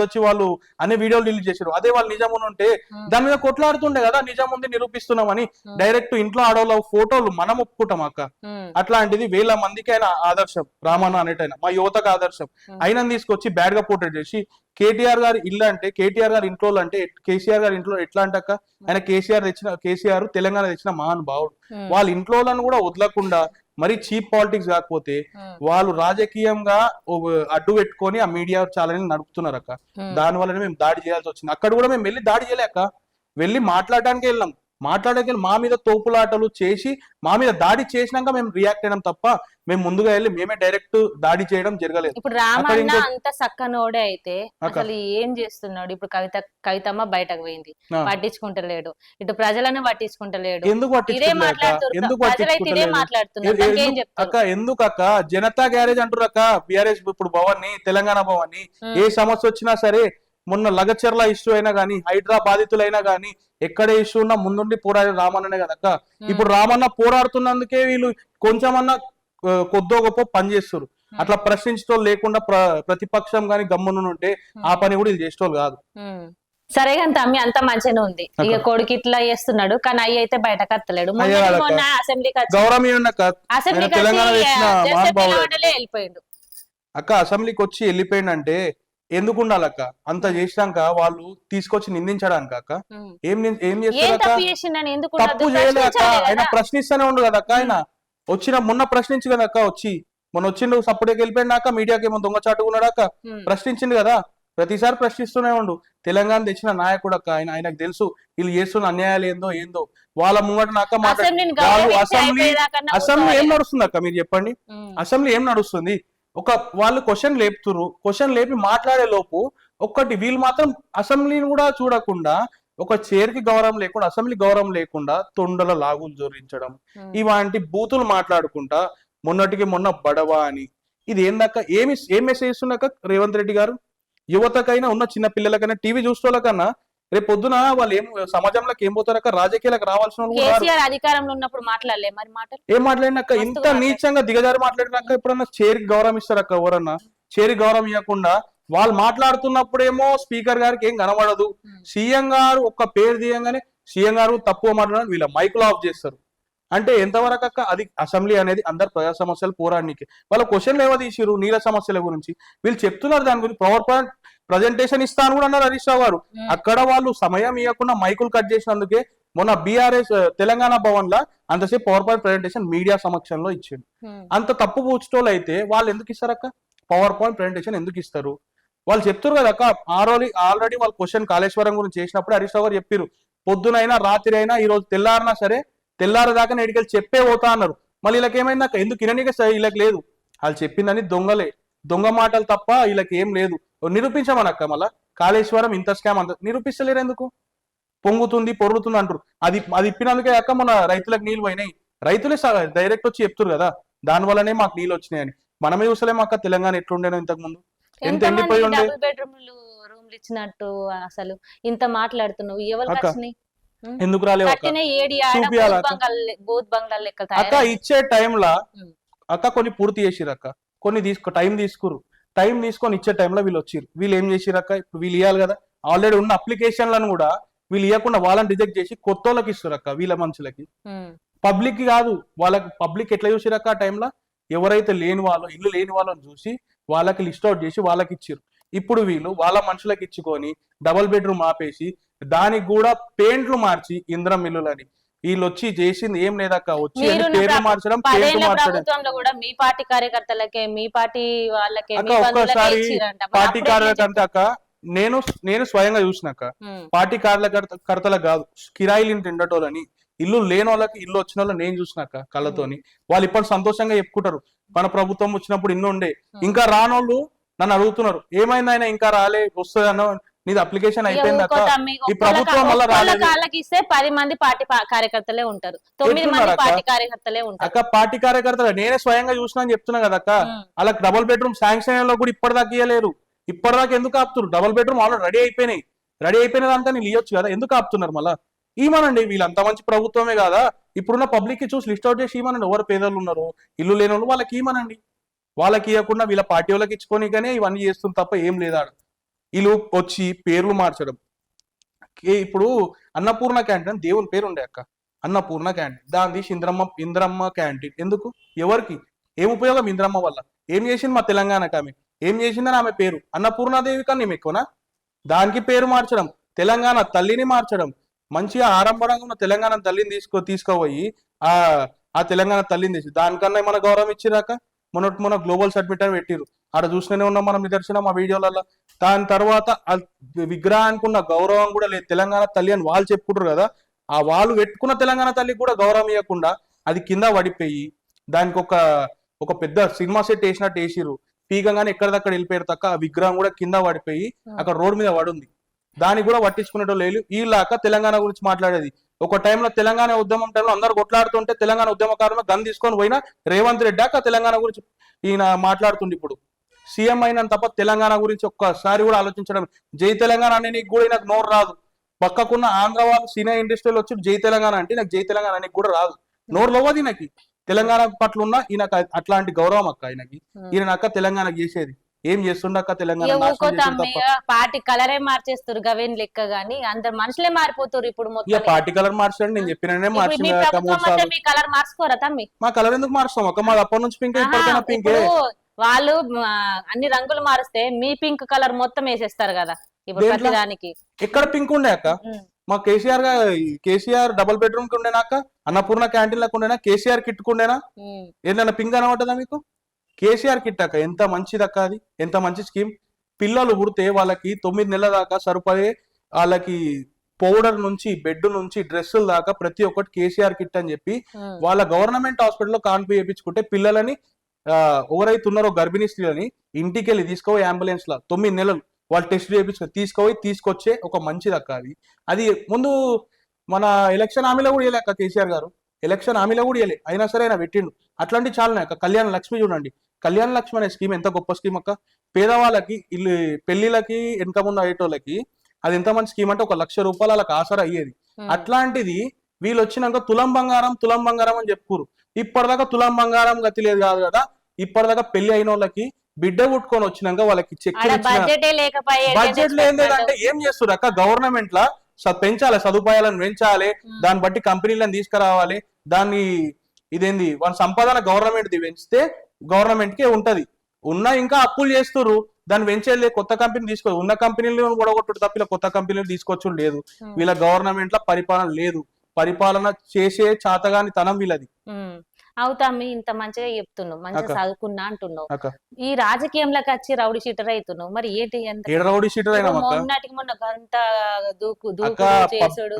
వచ్చి వాళ్ళు అన్ని వీడియోలు డిలీట్ చేశారు. అదే వాళ్ళు నిజం ఉంటే దాని మీద కొట్లాడుతుండే కదా, నిజం ఉంది నిరూపిస్తున్నామని. డైరెక్ట్ ఇంట్లో ఆడవాళ్ళ ఫోటోలు మనం ఒప్పుకుంటాం అక్క. అట్లాంటిది 1000 మందికి ఆయన ఆదర్శం, రామన్న అనేటైనా మా యువతకు ఆదర్శం. ఆయన తీసుకొచ్చి బ్యాడ్ గా పోర్ట్రేట్ చేసి కేటీఆర్ గారి ఇల్లు అంటే, కేటీఆర్ గారి ఇంట్లో అంటే, కేసీఆర్ గారి ఇంట్లో ఎట్లా అంటే అక్క, ఆయన కేసీఆర్ తెలంగాణ తెచ్చిన మహానుభావుడు. వాళ్ళ ఇంట్లో కూడా వదలకుండా మరి చీప్ పాలిటిక్స్ కాకపోతే వాళ్ళు రాజకీయంగా అడ్డు పెట్టుకొని ఆ మీడియా ఛానల్ నడుపుతున్నారు అక్క. దాని వల్లనే మేము దాడి చేయాల్సి వచ్చింది. అక్కడ కూడా మేము వెళ్ళి దాడి చేయలేక వెళ్ళి మాట్లాడడానికి వెళ్ళాం. మాట్లాడడానికి మా మీద తోపులాటలు చేసి మా మీద దాడి చేసినాక మేము రియాక్ట్ అయినాం తప్ప మేము ముందుగా వెళ్ళి మేమే డైరెక్ట్ దాడి చేయడం జరగలేదు. ఇప్పుడు రామన్న అంత సక్కనోడే అయితే అసలు ఏం చేస్తున్నాడు? ఇప్పుడు కవితమ్మ బయటకు పోయింది, పట్టించుకుంటలేడు. ఇటు ప్రజలను పట్టించుకుంటలేడు. ఎందుకు అక్క? ఎందుకు అక్క? జనతా గ్యారేజ్ అంటారు అక్క. బిఆర్ఎస్ ఇప్పుడు భవన్ ని, తెలంగాణ భవన్ ని ఏ సమస్య వచ్చినా సరే, మొన్న లగచర్ల ఇష్యూ అయినా గానీ, హైడ్రా బాధితులైనా గానీ, ఎక్కడ ఇష్యూ ఉన్నా ముందుండి పోరాడే రామన్ననే కదక్క. ఇప్పుడు రామన్న పోరాడుతున్నందుకే వీళ్ళు కొంచెమన్నా కొద్దో గొప్ప పని చేస్తారు. అట్లా ప్రశ్నించడం లేకుండా ప్రతిపక్షం గానీ గమ్మున ఉంటే ఆ పని కూడా వీళ్ళు చేసేటోళ్ళు కాదు. సరే కానీ తమ్మి అంత మంచిగానే ఉంది. ఇక కొడుకు ఇట్లా చేస్తున్నాడు కానీ అయ్యి అయితే బయట కత్తలేడు. వెళ్ళిపోయాడు అక్క. అసెంబ్లీకి వచ్చి వెళ్ళిపోయిందంటే ఎందుకు ఉండాలక్క? అంత చేసినాక వాళ్ళు తీసుకొచ్చి నిందించడానికి అక్క. ఏం చేస్తారు? తప్పు చేయలేక ఆయన ప్రశ్నిస్తూనే ఉండు కదక్క. ఆయన మొన్న ప్రశ్నించు కదక్క. మొన్న వచ్చిండు, సపోర్ట్కి వెళ్ళిపోయినాక మీడియాకి ఏమో దొంగచాటుకున్నాడు అక్క. ప్రశ్నించింది కదా, ప్రతిసారి ప్రశ్నిస్తూనే ఉండు. తెలంగాణ తెచ్చిన నాయకుడు అక్క. ఆయనకు తెలుసు వీళ్ళు చేస్తున్న అన్యాయాలు ఏందో. వాళ్ళ ముంగట అసెంబ్లీ ఏం నడుస్తుంది అక్క? మీరు చెప్పండి, అసెంబ్లీ ఏం నడుస్తుంది? వాళ్ళు క్వశ్చన్ లేపి మాట్లాడే లోపు వీళ్ళు మాత్రం అసెంబ్లీని కూడా చూడకుండా, ఒక చైర్ కి గౌరవం లేకుండా, అసెంబ్లీ గౌరవం లేకుండా తొండల లాగులు జోరించడం, ఇలాంటి బూతులు మాట్లాడుకుంటా మొన్న బడవా అని. ఇది ఏందక్క? ఏం మెసేజ్ ఇస్తున్నాక రేవంత్ రెడ్డి గారు? యువతకైనా, ఉన్న చిన్న పిల్లలకైనా, టీవీ చూసుకోవాలకన్నా రేపు పొద్దున వాళ్ళు ఏం సమాజంలోకి ఏం పోతారక్క? రాజకీయాలకు రావాల్సిన అధికారంలో ఉన్నప్పుడు మాట్లాడలే మరి మాటలు ఏం మాట్లాడినాక? ఇంత నీచంగా దిగజారి మాట్లాడినాక ఎప్పుడన్నా చైర్కి గౌరవం ఇస్తారక్క? ఎవరన్నా చైర్కి గౌరవం ఇవ్వకుండా వాళ్ళు మాట్లాడుతున్నప్పుడేమో స్పీకర్ గారికి ఏం కనబడదు. సీఎం గారు ఒక్క పేరు తీయంగానే సీఎం గారు తక్కువ మాట్లాడారు, వీళ్ళ మైకులు ఆఫ్ చేస్తారు. అంటే ఎంతవరకు అక్క? అది అసెంబ్లీ అనేది అందరు ప్రజా సమస్యలు పోరాడానికి. వాళ్ళ క్వశ్చన్లు ఏవో తీసిరు నీళ్ళ సమస్యల గురించి, వీళ్ళు చెప్తున్నారు దాని గురించి. పవర్ పాయింట్ ప్రజెంటేషన్ ఇస్తాను కూడా అన్నారు హరీష్ రావు గారు. అక్కడ వాళ్ళు సమయం ఇవ్వకుండా మైకులు కట్ చేసినందుకే మొన్న బీఆర్ఎస్ తెలంగాణ భవన్ లా అంతసేపు పవర్ పాయింట్ ప్రజెంటేషన్ మీడియా సమక్షంలో ఇచ్చిండు. అంత తప్పు పూర్చోళ్ళు అయితే వాళ్ళు ఎందుకు ఇస్తారక్క? పవర్ పాయింట్ ప్రజెంటేషన్ ఎందుకు ఇస్తారు? వాళ్ళు చెప్తారు కదా అక్క. ఆల్రెడీ వాళ్ళు క్వశ్చన్ కాళేశ్వరం గురించి చేసినప్పుడు హరీష్ రావు గారు చెప్పారు, పొద్దునైనా రాత్రి అయినా ఈ రోజు తెల్లారినా సరే తెల్లారదాకా నేడికెళ్ళి చెప్పే పోతా అన్నారు. మళ్ళీ వీళ్ళకి ఏమైందాక? ఎందుకు విననీకే వీళ్ళకి లేదు. వాళ్ళు చెప్పిందని దొంగ మాటలు తప్ప వీళ్ళకి ఏం లేదు. నిరూపించమనక్క. మళ్ళా కాళేశ్వరం ఇంత స్కామ్ అంత నిరూపిస్తలేరు ఎందుకు? పొంగుతుంది పొరుగుతుంది అంటారు. అది ఇప్పినందుకే అక్క మొన్న రైతులకు నీళ్ళు పోయినాయి. రైతులే డైరెక్ట్ వచ్చి చెప్తారు కదా, దాని వల్లనే మాకు నీళ్ళు వచ్చినాయని. మనమే చూసలేము అక్క తెలంగాణ ఎట్లుండేనో ఇంతకు ముందు. ఎంత ఎండిపోయి ఉండే. రూమ్లు ఇచ్చినట్టు అసలు ఇంత మాట్లాడుతున్నావు. ఎందుకు రాలేవు అక్క? ఇచ్చే టైంలా అక్క కొన్ని పూర్తి చేసిరు అక్క, కొన్ని టైం తీసుకొని ఇచ్చే టైంలో వీళ్ళు వచ్చిరు. వీళ్ళు ఏం చేసిరు అక్క? ఇప్పుడు వీళ్ళు ఇవ్వాలి కదా, ఆల్రెడీ ఉన్న అప్లికేషన్లను కూడా వీళ్ళు ఇవ్వకుండా వాళ్ళని రిజెక్ట్ చేసి కొత్త వాళ్ళకి ఇస్తారు అక్క. వీళ్ళ మనుషులకి, పబ్లిక్ కి కాదు. వాళ్ళకి పబ్లిక్ ఎట్లా చూసిరు అక్క? ఆ టైంలో ఎవరైతే లేని వాళ్ళు, ఇల్లు లేని వాళ్ళని చూసి వాళ్ళకి లిస్ట్ అవుట్ చేసి వాళ్ళకి ఇచ్చిరు. ఇప్పుడు వీళ్ళు వాళ్ళ మనుషులకు ఇచ్చుకొని డబుల్ బెడ్రూమ్ ఆపేసి దానికి కూడా పెయింట్లు మార్చి ఇంద్రం మిల్లులని వీళ్ళు వచ్చి చేసింది ఏం లేదక్క. వచ్చి పేర్లు మార్చడం, మీ పార్టీ కార్యకర్తలకే, మీ పార్టీ వాళ్ళకే అక్క. ఒక్కసారి పార్టీ కార్యకర్త అక్క, నేను స్వయంగా చూసినాక పార్టీ కార్యకర్తలకు కాదు, కిరాయిలు ఇంటి ఉండటోళ్ళని, ఇల్లు లేని వాళ్ళకి ఇల్లు వచ్చిన వాళ్ళు నేను చూసినాక కళ్ళతోని. వాళ్ళు ఇప్పుడు సంతోషంగా చెప్పుకుంటారు, మన ప్రభుత్వం వచ్చినప్పుడు ఇన్ని ఉండే. ఇంకా రానోళ్ళు నన్ను అడుగుతున్నారు, ఏమైంది ఆయన ఇంకా రాలే, వస్తుంది అన్న నీది అప్లికేషన్ అయిపోయింది అక్క, ఈ ప్రభుత్వం వల్ల రాలేదు. 10 మంది పార్టీ కార్యకర్తలే ఉంటారు, 9 మంది పార్టీ కార్యకర్తలే ఉంటారు అక్క. పార్టీ కార్యకర్తలు నేనే స్వయంగా చూసినా అని చెప్తున్నా కదా అక్క. వాళ్ళకి డబుల్ బెడ్రూమ్ శాంక్షన్ లో కూడా ఇప్పటిదాకా ఇవ్వలేరు. ఇప్పటిదాకా ఎందుకు ఆపుతున్నారు? డబుల్ బెడ్రూమ్ ఆల్రెడీ రెడీ అయిపోయిన దాంతో నేను ఇవ్వచ్చు కదా, ఎందుకు ఆపుతున్నారు? మళ్ళా ఇవ్వనండి. వీళ్ళంత మంచి ప్రభుత్వమే కాదా, ఇప్పుడున్న పబ్లిక్ కి చూసి లిస్ట్ అవుట్ చేసి ఇవ్వనండి. ఎవరు పేదలు ఉన్నారు, ఇల్లు లేని వాళ్ళు, వాళ్ళకి ఇవ్వనండి. వాళ్ళకి ఇవ్వకుండా వీళ్ళ పార్టీ వాళ్ళకి ఇచ్చుకొని కానీ ఇవన్నీ చేస్తుంది తప్ప ఏం లేదా. వీళ్ళు వచ్చి పేర్లు మార్చడం. ఇప్పుడు అన్నపూర్ణ క్యాంటీన్ దేవుని పేరు ఉండే అక్క, అన్నపూర్ణ క్యాంటీన్, దాని తీసి ఇంద్రమ్మ క్యాంటీన్. ఎందుకు, ఎవరికి ఏం ఉపయోగం? ఇంద్రమ్మ వల్ల ఏం చేసింది మా తెలంగాణకి? ఆమె ఏం చేసిందని ఆమె పేరు అన్నపూర్ణాదేవి కన్నా మేము ఎక్కువనా? దానికి పేరు మార్చడం, తెలంగాణ తల్లిని మార్చడం, మంచిగా ఆడంబరంగా ఉన్న తెలంగాణ తల్లిని తీసుకోపోయి ఆ ఆ తెలంగాణ తల్లిని తీసి దానికన్నా మన గౌరవం ఇచ్చిరాక మన గ్లోబల్ సబ్మిట్ అని పెట్టిరు. ఆడ చూస్తూనే ఉన్నాం మనం నిదర్శనం ఆ వీడియోలలో. దాని తర్వాత ఆ విగ్రహానికి ఉన్న గౌరవం కూడా లేదు. తెలంగాణ తల్లి అని వాళ్ళు చెప్పుకుంటారు కదా, ఆ వాళ్ళు పెట్టుకున్న తెలంగాణ తల్లికి కూడా గౌరవం ఇవ్వకుండా అది కింద పడిపోయి దానికి ఒక పెద్ద సినిమా సెట్ వేసినట్టు వేసిరు. పీకంగానే ఎక్కడిదక్కడ వెళ్ళిపోయారు తక్క ఆ విగ్రహం కూడా కింద పడిపోయి అక్కడ రోడ్ మీద పడుంది. దానికి కూడా పట్టించుకునేటో లేదు. ఈలాక తెలంగాణ గురించి మాట్లాడేది. ఒక టైంలో తెలంగాణ ఉద్యమం టైంలో అందరు కొట్లాడుతుంటే తెలంగాణ ఉద్యమకారులు గన్ తీసుకొని పోయినా రేవంత్ రెడ్డి దాకా తెలంగాణ గురించి ఈయన మాట్లాడుతుంది. ఇప్పుడు సీఎం అయిన తప్ప తెలంగాణ గురించి ఒక్కసారి కూడా ఆలోచించడం. జై తెలంగాణ అనే నీకు కూడా నాకు నోరు రాదు. పక్కకున్న ఆంధ్ర వాళ్ళు సినిమా ఇండస్ట్రీలో వచ్చి జై తెలంగాణ అంటే నాకు జై తెలంగాణ అనేది కూడా రాదు. నోరు లోవది నాకు. తెలంగాణ పట్ల ఉన్న ఈయనకు అట్లాంటి గౌరవం అక్క ఆయనకి. ఈయన అక్క తెలంగాణ చేసేది ఏం చేస్తుండక్క? తెలంగాణ పార్టీ కలరే మార్చేస్తారు గవేన్ లెక్క గానీ అందరు మనుషులే మారిపోతారు ఇప్పుడు మొత్తం. పార్టీ కలర్ మార్చండి నేను చెప్పిననే మీ కలర్ మార్చుకోరా తమ్మి? మా కలర్ ఎందుకు మార్చాం అక్క? మాది అప్పటి నుంచి పింక్, ఇప్పటికైనా పింకే. వాళ్ళు అన్ని రంగులు మారిస్తే మీ పింక్ కలర్ మొత్తం వేసేస్తారు కదా ఇప్పుడు ప్రతిదానికి. ఎక్కడ పింక్ ఉండే అక్క? మా కేసీఆర్ డబుల్ బెడ్రూమ్ కి ఉండేనా అక్క? అన్నపూర్ణ క్యాంటీన్ లకు ఉండేనా? కేసీఆర్ కిట్ కుండేనా? ఏదైనా పింక్ అనబడ్డదా మీకు? కేసీఆర్ కిట్ అక్క ఎంత మంచిది అక్క, అది ఎంత మంచి స్కీమ్. పిల్లలు పుడితే వాళ్ళకి 9 నెలల దాకా సరిపడే వాళ్ళకి పౌడర్ నుంచి బెడ్ నుంచి డ్రెస్సుల దాకా ప్రతి ఒక్కటి కేసీఆర్ కిట్ అని చెప్పి వాళ్ళ గవర్నమెంట్ హాస్పిటల్లో కాన్పి చేయించుకుంటే పిల్లలని ఎవరైతే ఉన్నారో గర్భిణీ స్త్రీలని ఇంటికి వెళ్ళి తీసుకుపోయి అంబులెన్స్ లా 9 నెలలు వాళ్ళు టెస్ట్ చేయించుకొని తీసుకొచ్చే ఒక మంచిది అక్క. అది ముందు మన ఎలక్షన్ హామీలో కూడా ఇవ్వలే అక్క కేసీఆర్ గారు. ఎలక్షన్ హామీలో కూడా ఇవ్వలే, అయినా సరే ఆయన పెట్టిండు. అట్లాంటి చాలానే అక్క. కళ్యాణ లక్ష్మి చూడండి, కళ్యాణ లక్ష్మి అనే స్కీమ్ ఎంత గొప్ప స్కీమ్ అక్క. పేదవాళ్ళకి ఇల్లు పెళ్లిళ్ళకి వెనక ముందు అయ్యేటోళ్ళకి అది ఎంత మంచి స్కీమ్ అంటే 1 లక్ష రూపాయలు వాళ్ళకి ఆసరా అయ్యేది. అట్లాంటిది వీళ్ళు వచ్చినాక తులం బంగారం అని చెప్పుకోరు. ఇప్పటిదాకా తులం బంగారం గతి లేదు కాదు కదా. ఇప్పటిదాకా పెళ్లి అయిన వాళ్ళకి బిడ్డ పుట్టుకొని వచ్చినాక వాళ్ళకి చెక్ బడ్జెట్ లేదంటే ఏం చేస్తారు అక్క? గవర్నమెంట్ లా పెంచాలి, సదుపాయాలను పెంచాలి, దాన్ని బట్టి కంపెనీలను తీసుకురావాలి. దాన్ని ఇదేంది వాళ్ళ సంపాదన గవర్నమెంట్ పెంచితే గవర్నమెంట్ కే ఉంటది. ఉన్నా ఇంకా అప్పులు చేస్తున్నారు, దాన్ని పెంచేది కొత్త కంపెనీ ఉన్న కంపెనీలు కూడగొట్టు తప్పిల కొత్త కంపెనీలు తీసుకొచ్చు లేదు. వీళ్ళ గవర్నమెంట్ ల పరిపాలన లేదు. పరిపాలన చేసే చాతగాని తనం వీళ్ళది. అవుతామి ఇంత మంచిగా చెప్తున్నావు, మంచిగా చదువుకున్నా అంటున్నావు. ఈ రాజకీయంలోకి వచ్చి రౌడీ షీటర్ అవుతున్నావు, మరి ఏంటి? రౌడీ షీటర్ అయినా మొన్నటికి మొన్న గంట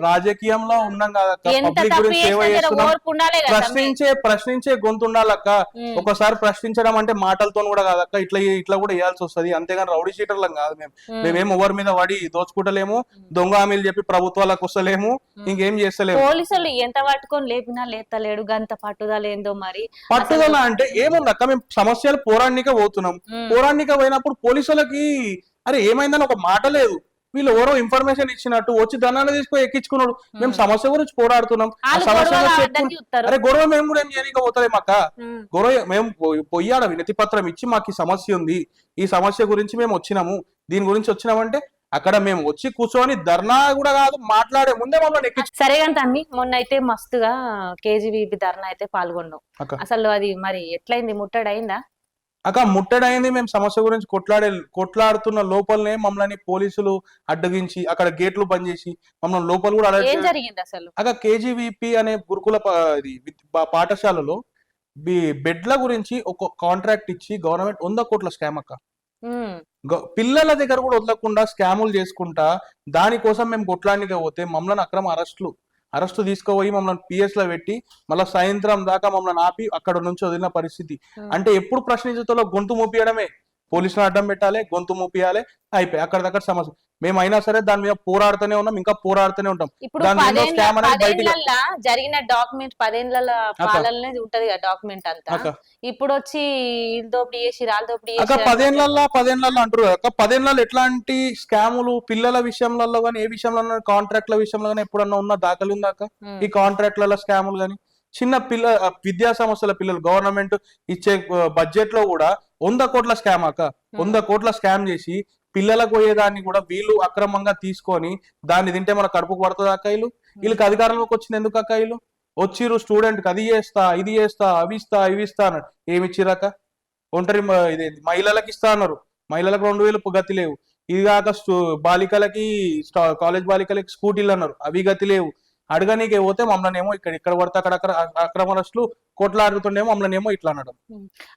రాజకీయంలో ఉన్నాం కదా, ప్రశ్నించే గొంతు ఉండాలక్క. ఒకసారి ప్రశ్నించడం అంటే మాటలతో కూడా కాదక్క, ఇట్లా కూడా ఇవ్వాల్సి వస్తుంది. అంతేగాని రౌడీ షీటర్లం కాదు మేమేం ఎవరి మీద పడి దోచుకుంటలేము, దొంగ హామీలు చెప్పి ప్రభుత్వాలకు వస్తలేము, ఇంకేం చేస్తలేము. పోలీసులు ఎంత పట్టుకొని లేపినా లేతలేడు, గంత పట్టుదల మరి పట్టుదల అంటే ఏముంది అక్క? మేము సమస్యలు పోరాడినికే పోతున్నాం. పోరాడినికే పోయినప్పుడు పోలీసులకి అరే ఏమైందని ఒక మాట లేదు. వీళ్ళు ఎవరో ఇన్ఫర్మేషన్ ఇచ్చినట్టు వచ్చి ధనాన్ని తీసుకొని ఎక్కించుకున్నాడు. మేము సమస్య గురించి పోరాడుతున్నాం, ఆ సమస్య అరే గొడవ మేము కూడా ఏం చేయకపోతలేం అక్క. గొడవ మేము పోయాడ వినతి పత్రం ఇచ్చి మాకు ఈ సమస్య ఉంది, ఈ సమస్య గురించి మేము వచ్చినాము, దీని గురించి వచ్చినామంటే అక్కడ మేము వచ్చి కూర్చొని ధర్నా కూడా కాదు, మాట్లాడే ముందే మమ్మల్ని ఎక్కించు. సరే కానీ తమ్మి, మొన్న అయితే మస్తుగా కేజీబీపీ ధర్నా అయితే పాల్గొన్నాం. అసలు అది మరి ఎట్లయింది? ముట్టడైందా అక్క? ముట్టడైంది. మేము సమస్య గురించి కొట్లాడుతున్న లోపలనే మమ్మల్ని పోలీసులు అడ్డగించి అక్కడ గేట్లు బంద్ చేసి మమ్మల్ని లోపల కూడా ఏం జరిగింది అసలు అక్క? కేజీవీపీ అనే గురుకుల పాఠశాలలో బెడ్ల గురించి ఒక కాంట్రాక్ట్ ఇచ్చి గవర్నమెంట్ 100 కోట్ల స్కామ్ అక్క. పిల్లల దగ్గర కూడా వదలకుండా స్కాములు చేసుకుంటా దానికోసం మేము కొట్లానికి పోతే మమ్మల్ని అక్రమ అరెస్టు తీసుకుపోయి మమ్మల్ని పిఎస్ లో పెట్టి మళ్ళీ సాయంత్రం దాకా మమ్మల్ని ఆపి అక్కడ నుంచి వదిలిన పరిస్థితి. అంటే ఎప్పుడు ప్రశ్నించతో గొంతు మోపియడమే. పోలీసులు అడ్డం పెట్టాలి, గొంతు మూపియాలి, అయిపోయి అక్కడిదక్కడ సమస్య. మేమైనా సరే దాని మీద పోరాడుతూనే ఉన్నాం, ఇంకా పోరాడుతూనే ఉంటాం. ఇప్పుడు దాని మీద స్కామ్ అనేది బయటికి పదేళ్ల జరిగిన డాక్యుమెంట్, 10 ఏళ్ల పాలన ఉంటది కదా డాక్యుమెంట్ అంతా. అక్క ఇప్పుడు వచ్చి ఇల్ దోపిడీ చేసి రాళ్ళు దోపిడీ అక్క చేసి 10 ఏళ్లలో అంటారు అక్క. 10 ఏళ్లలో ఎట్లాంటి స్కాములు పిల్లల విషయంలో కానీ ఏ విషయంలో కాంట్రాక్ట్ల విషయంలో కానీ ఎప్పుడన్నా ఉన్న దాఖలు ఉందా అక్క? ఈ కాంట్రాక్ట్ల స్కాములు కానీ చిన్న విద్యా సంస్థల పిల్లలు గవర్నమెంట్ ఇచ్చే బడ్జెట్ లో కూడా 100 కోట్ల స్కామ్ అక్క. 100 కోట్ల స్కామ్ చేసి పిల్లలకు పోయేదాన్ని కూడా వీళ్ళు అక్రమంగా తీసుకొని దాన్ని తింటే మన కడుపుకు పడుతుంది అక్క. వీళ్ళకి అధికారంలోకి వచ్చింది ఎందుకు అక్క? వీళ్ళు వచ్చిర్రు స్టూడెంట్ కి అది చేస్తా, ఇది చేస్తా, అవి ఇస్తా, ఇవి ఇస్తా అన్నాడు. ఏమి ఇచ్చిరాక? ఒంటరి ఇదేంటి మహిళలకు ఇస్తా అన్నారు, మహిళలకు 2000 గతి లేవు. ఇది కాక బాలికలకి కాలేజ్ బాలికలకి స్కూటీలు అన్నారు, అవి గతి లేవు. అడగనీకే పోతే మమ్మల్ని ఏమో ఇక్కడ పడితే అక్కడ అక్రమస్తులు కొట్లాడుతుండేమో మమ్మల్ని ఏమో ఇట్లా అనడం.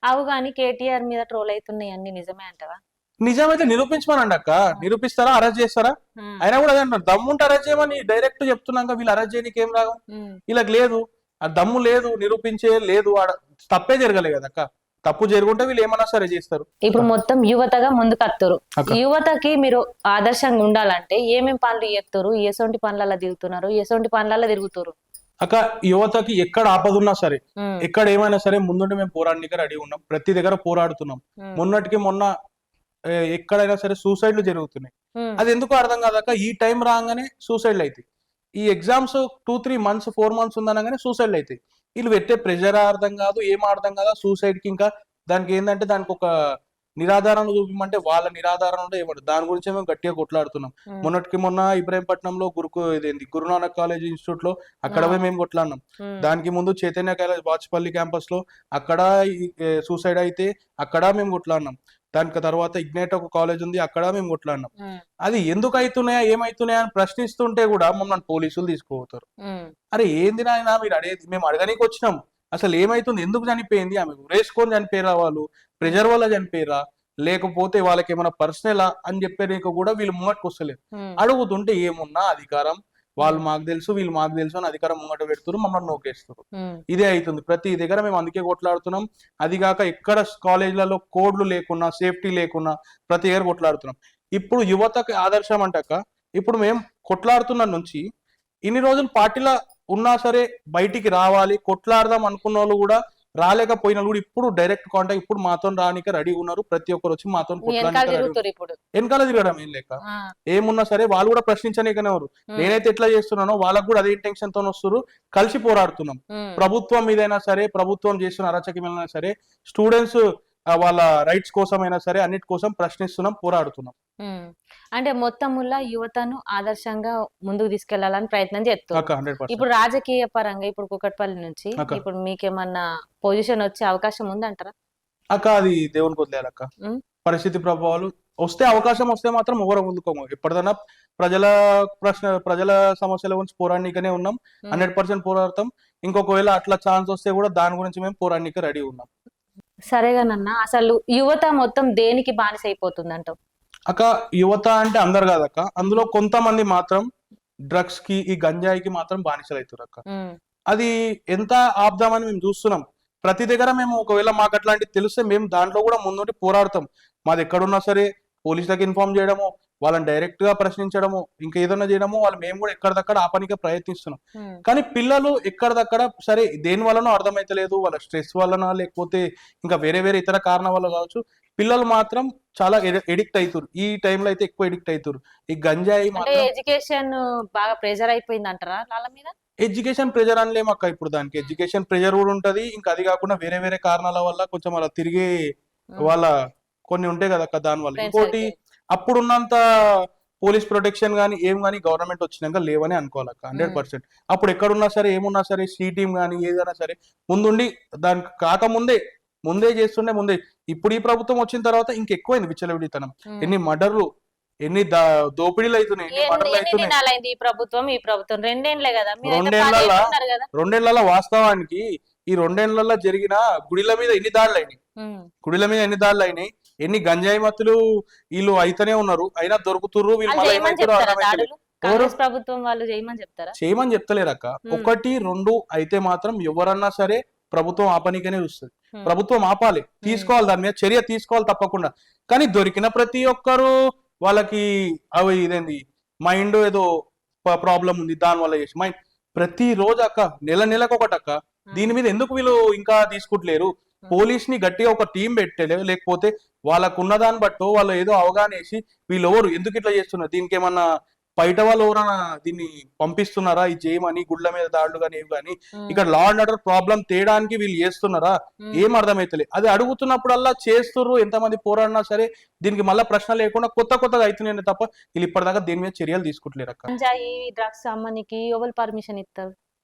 అవు గాని కేటీఆర్ మీద ట్రోల్ అవుతున్నాయి అన్ని నిజమే అంటవా? నిజమైతే నిరూపించమనండి అక్క. నిరూపిస్తారా? అరెస్ట్ చేస్తారా? అయినా కూడా అదే అంటారు, దమ్ముంటే అరెస్ట్ చేయమని డైరెక్ట్ చెప్తున్నాక వీళ్ళు అరెస్ట్ చేయడానికి ఏం రాగం? వీళ్ళకి లేదు, ఆ దమ్ము లేదు, నిరూపించే లేదు. తప్పే జరగలేదు కదా అక్క. తప్పు జరుగుంటే వీళ్ళు ఏమన్నా సరే చేస్తారు. ఇప్పుడు మొత్తం యువతగా ముందుకు వస్తారు. యువతకి మీరు ఆదర్శంగా ఉండాలంటే ఏమేం పనులు చేస్తారు, ఎసొంటి పనులలో దిగుతున్నారు, ఎసొంటి పనులలో తిరుగుతారు? అక్క యువతకి ఎక్కడ ఆపదున్నా సరే, ఎక్కడ ఏమైనా సరే ముందుండి మేము పోరాడడానికి రెడీ ఉన్నాం. ప్రతి దగ్గర పోరాడుతున్నాం. మొన్నటికి మొన్న ఎక్కడైనా సరే సూసైడ్లు జరుగుతున్నాయి. అది ఎందుకు అర్థం కాదక్క. ఈ టైం రాగానే సూసైడ్లు అవుతాయి. ఈ ఎగ్జామ్స్ 2-3 months 4 months ఉందనగానే సూసైడ్లు అవుతాయి. వీళ్ళు పెట్టే ప్రెషర్ అర్థం కాదు, ఏం అర్థం కాదు. సూసైడ్ కి ఇంకా దానికి ఏంటంటే దానికి ఒక నిరాధారణ చూపిమంటే వాళ్ళ నిరాధారణ ఏమంటారు, దాని గురించి మేము గట్టిగా కొట్లాడుతున్నాం. మొన్నటికి మొన్న ఇబ్రాహీంపట్నంలో ఇదేంటి గురునానక్ కాలేజ్ ఇన్స్టిట్యూట్ లో అక్కడ మేము కొట్లాడినాం. దానికి ముందు చైతన్య కాలేజ్ వాచపల్లి క్యాంపస్ లో అక్కడ సూసైడ్ అయితే అక్కడ మేము కొట్లాడినాం. దానికి తర్వాత ఇగ్నైట్ ఒక కాలేజ్ ఉంది, అక్కడ మేము కొట్లాడినాం. అది ఎందుకు అవుతున్నాయా ఏమైతున్నాయా అని ప్రశ్నిస్తుంటే కూడా మమ్మల్ని పోలీసులు తీసుకుపోతారు. అరే ఏంది నాయన మీరు అడిగేది? మేము అడగనీకి వచ్చినాం. అసలు ఏమైతుంది, ఎందుకు చనిపోయింది, ఆమె ఉరేసుకొని చనిపోయారా, వాళ్ళు ప్రెజర్ వల్ల చనిపోయారా, లేకపోతే వాళ్ళకి ఏమైనా పర్సనలా అని చెప్పేందుకు కూడా వీళ్ళు ముంగట్టుకు వస్తలేరు. అడుగుతుంటే ఏమున్నా అధికారం వాళ్ళు మాకు తెలుసు, వీళ్ళు మాకు తెలుసు అని అధికారం ముంగట పెడుతున్నారు, మమ్మల్ని నోకేస్తారు. ఇదే అవుతుంది ప్రతి దగ్గర. మేము అందుకే కొట్లాడుతున్నాం. అది కాక ఎక్కడ కాలేజీలలో కోడ్లు లేకున్నా, సేఫ్టీ లేకున్నా ప్రతి దగ్గర కొట్లాడుతున్నాం. ఇప్పుడు యువతకి ఆదర్శం అంటాక ఇప్పుడు మేము కొట్లాడుతున్న నుంచి ఇన్ని రోజులు పార్టీలో ఉన్నా సరే బయటికి రావాలి, కొట్లాడదాం అనుకున్న వాళ్ళు కూడా రాలేకపోయినా కూడా ఇప్పుడు డైరెక్ట్ కాంటాక్ట్ ఇప్పుడు మాతో రానిక రెడీ ఉన్నారు. ప్రతి ఒక్కరు వచ్చి మాతో వెనకాల తిరగడం ఏం లేక ఏమున్నా సరే వాళ్ళు కూడా ప్రశ్నించనీకనే వారు. నేనైతే ఎట్లా చేస్తున్నానో వాళ్ళకు కూడా అదే ఇంటెన్షన్ తో వస్తారు. కలిసి పోరాడుతున్నాం. ప్రభుత్వం మీదైనా సరే, ప్రభుత్వం చేస్తున్న అరాచకమైనా సరే, స్టూడెంట్స్ వాళ్ళ రైట్స్ కోసమైనా సరే అన్నిటి కోసం ప్రశ్నిస్తున్నాం, పోరాడుతున్నాం. అంటే మొత్తముల్లా యువతను ఆదర్శంగా ముందుకు తీసుకెళ్లాలని ప్రయత్నం చేస్తాం. 100%. ఇప్పుడు రాజకీయ పరంగా ఇప్పుడు కుకట్పల్లి నుంచి ఇప్పుడు మీకేమన్నా పొజిషన్ వచ్చే అవకాశం ఉందంటారా అక్క? అది దేవునికి వదిలేయాలక్క. పరిస్థితి ప్రభావాలు వస్తే, అవకాశం వస్తే మాత్రం ఎవరు ముందుకోము. ఎప్పటిదైనా ప్రజల సమస్యల గురించి పోరాడనీకనే ఉన్నాం. 100% పోరాడతాం. ఇంకొకవేళ అట్లా ఛాన్స్ వస్తే కూడా దాని గురించి మేము పోరాడనీకి రెడీ ఉన్నాం. సరేగానన్నా, అసలు యువత మొత్తం దేనికి బానిస అయిపోతుంది అంటావు అక్క? యువత అంటే అందరు కాదక్క, అందులో కొంతమంది మాత్రం డ్రగ్స్ కి, ఈ గంజాయికి మాత్రం బానిసలు అవుతారు అక్క. అది ఎంత ఆపుదామని మేము చూస్తున్నాం. ప్రతి దగ్గర మేము ఒకవేళ మాకు అట్లాంటివి తెలిస్తే మేము దాంట్లో కూడా ముందుండి పోరాడతాం. మాది ఎక్కడున్నా సరే పోలీసులకు ఇన్ఫార్మ్ చేయడము, వాళ్ళని డైరెక్ట్ గా ప్రశ్నించడము, ఇంకా ఏదైనా చేయడము, వాళ్ళు మేము కూడా ఎక్కడిదక్కడ ఆపనికే ప్రయత్నిస్తున్నాం. కానీ పిల్లలు ఎక్కడిదక్కడ సరే దేని వల్లనో అర్థమైతలేదు, వాళ్ళ స్ట్రెస్ వలన లేకపోతే ఇంకా వేరే వేరే ఇతర కారణాల వల్ల కావచ్చు, పిల్లలు మాత్రం చాలా ఎడిక్ట్ అవుతారు. ఈ టైంలో అయితే ఎక్కువ ఎడిక్ట్ అవుతారు. ఈ గంజాయి ఎడ్యుకేషన్ బాగా ప్రెజర్ అయిపోయింది అంటారా వాళ్ళ మీద? ఎడ్యుకేషన్ ప్రెజర్ అనలేమక్క. ఇప్పుడు దానికి ఎడ్యుకేషన్ ప్రెజర్ కూడా ఉంటది. ఇంకా అది కాకుండా వేరే వేరే కారణాల వల్ల కొంచెం అలా తిరిగి వాళ్ళ కొన్ని ఉంటాయి కదక్క, దాని వల్ల. ఇంకోటి అప్పుడున్నంత పోలీస్ ప్రొటెక్షన్ గానీ ఏం గానీ గవర్నమెంట్ వచ్చినాక లేవని అనుకోవాలక్క. 100%. అప్పుడు ఎక్కడున్నా సరే ఏమున్నా సరే సి టీం గానీ ఏదైనా సరే ముందుండి దానికి కాకముందే ముందే చేస్తుండే. ముందే ఇప్పుడు ఈ ప్రభుత్వం వచ్చిన తర్వాత ఇంకెక్కువైంది విచ్చలవిడితనం. ఎన్ని మర్డర్లు, ఎన్ని దోపిడీలు అవుతున్నాయి, ఎన్ని మర్డర్లు అవుతున్నాయి. ఈ ప్రభుత్వం 2 ఏళ్లలో వాస్తవానికి ఈ 2 ఏళ్లలో జరిగిన గుడిల మీద ఎన్ని దాడులు అయినాయి, గుడిల మీద ఎన్ని దాడులు అయినాయి, ఎన్ని గంజాయి మత్తులు వీళ్ళు అయితేనే ఉన్నారు, అయినా దొరుకుతుర్రు. వీళ్ళు ప్రభుత్వం వాళ్ళు చేయమని చెప్తారా? చేయమని చెప్తలేరు అక్క. 1-2 అయితే మాత్రం ఎవరన్నా సరే ప్రభుత్వం ఆపనీకనే చూస్తుంది. ప్రభుత్వం ఆపాలి, తీసుకోవాలి, దాని మీద చర్య తీసుకోవాలి తప్పకుండా. కానీ దొరికిన ప్రతి ఒక్కరు వాళ్ళకి అవి ఇదేంది మైండ్ ఏదో ప్రాబ్లం ఉంది దాని వల్ల చేసి మైండ్ ప్రతి రోజు అక్క నెలకు ఒకటి అక్క. దీని మీద ఎందుకు వీళ్ళు ఇంకా తీసుకుంటలేరు? పోలీస్ ని గట్టిగా ఒక టీం పెట్టలే, లేకపోతే వాళ్ళకు ఉన్న దాన్ని బట్టో వాళ్ళు ఏదో అవగాహన వేసి వీళ్ళు ఎవరు ఎందుకు ఇట్లా చేస్తున్నారు, దీనికి ఏమన్నా బయట వాళ్ళు ఎవరైనా దీన్ని పంపిస్తున్నారా ఇది చేయమని, గుడ్ల మీద దాడులు కానీ ఏవి కానీ ఇక్కడ లా అండ్ ఆర్డర్ ప్రాబ్లం తేయడానికి వీళ్ళు చేస్తున్నారా ఏం అర్థమైతలే. అది అడుగుతున్నప్పుడల్లా చేస్తుర్రు, ఎంతమంది పోరాడినా సరే దీనికి మళ్ళీ ప్రశ్న లేకుండా కొత్తగా అవుతున్నాయి తప్ప వీళ్ళు ఇప్పటిదాకా దీని మీద చర్యలు తీసుకుంటలేరు అక్క. గంజాయి డ్రగ్స్ అమ్మనికి ఎవరు పర్మిషన్ ఇస్తారు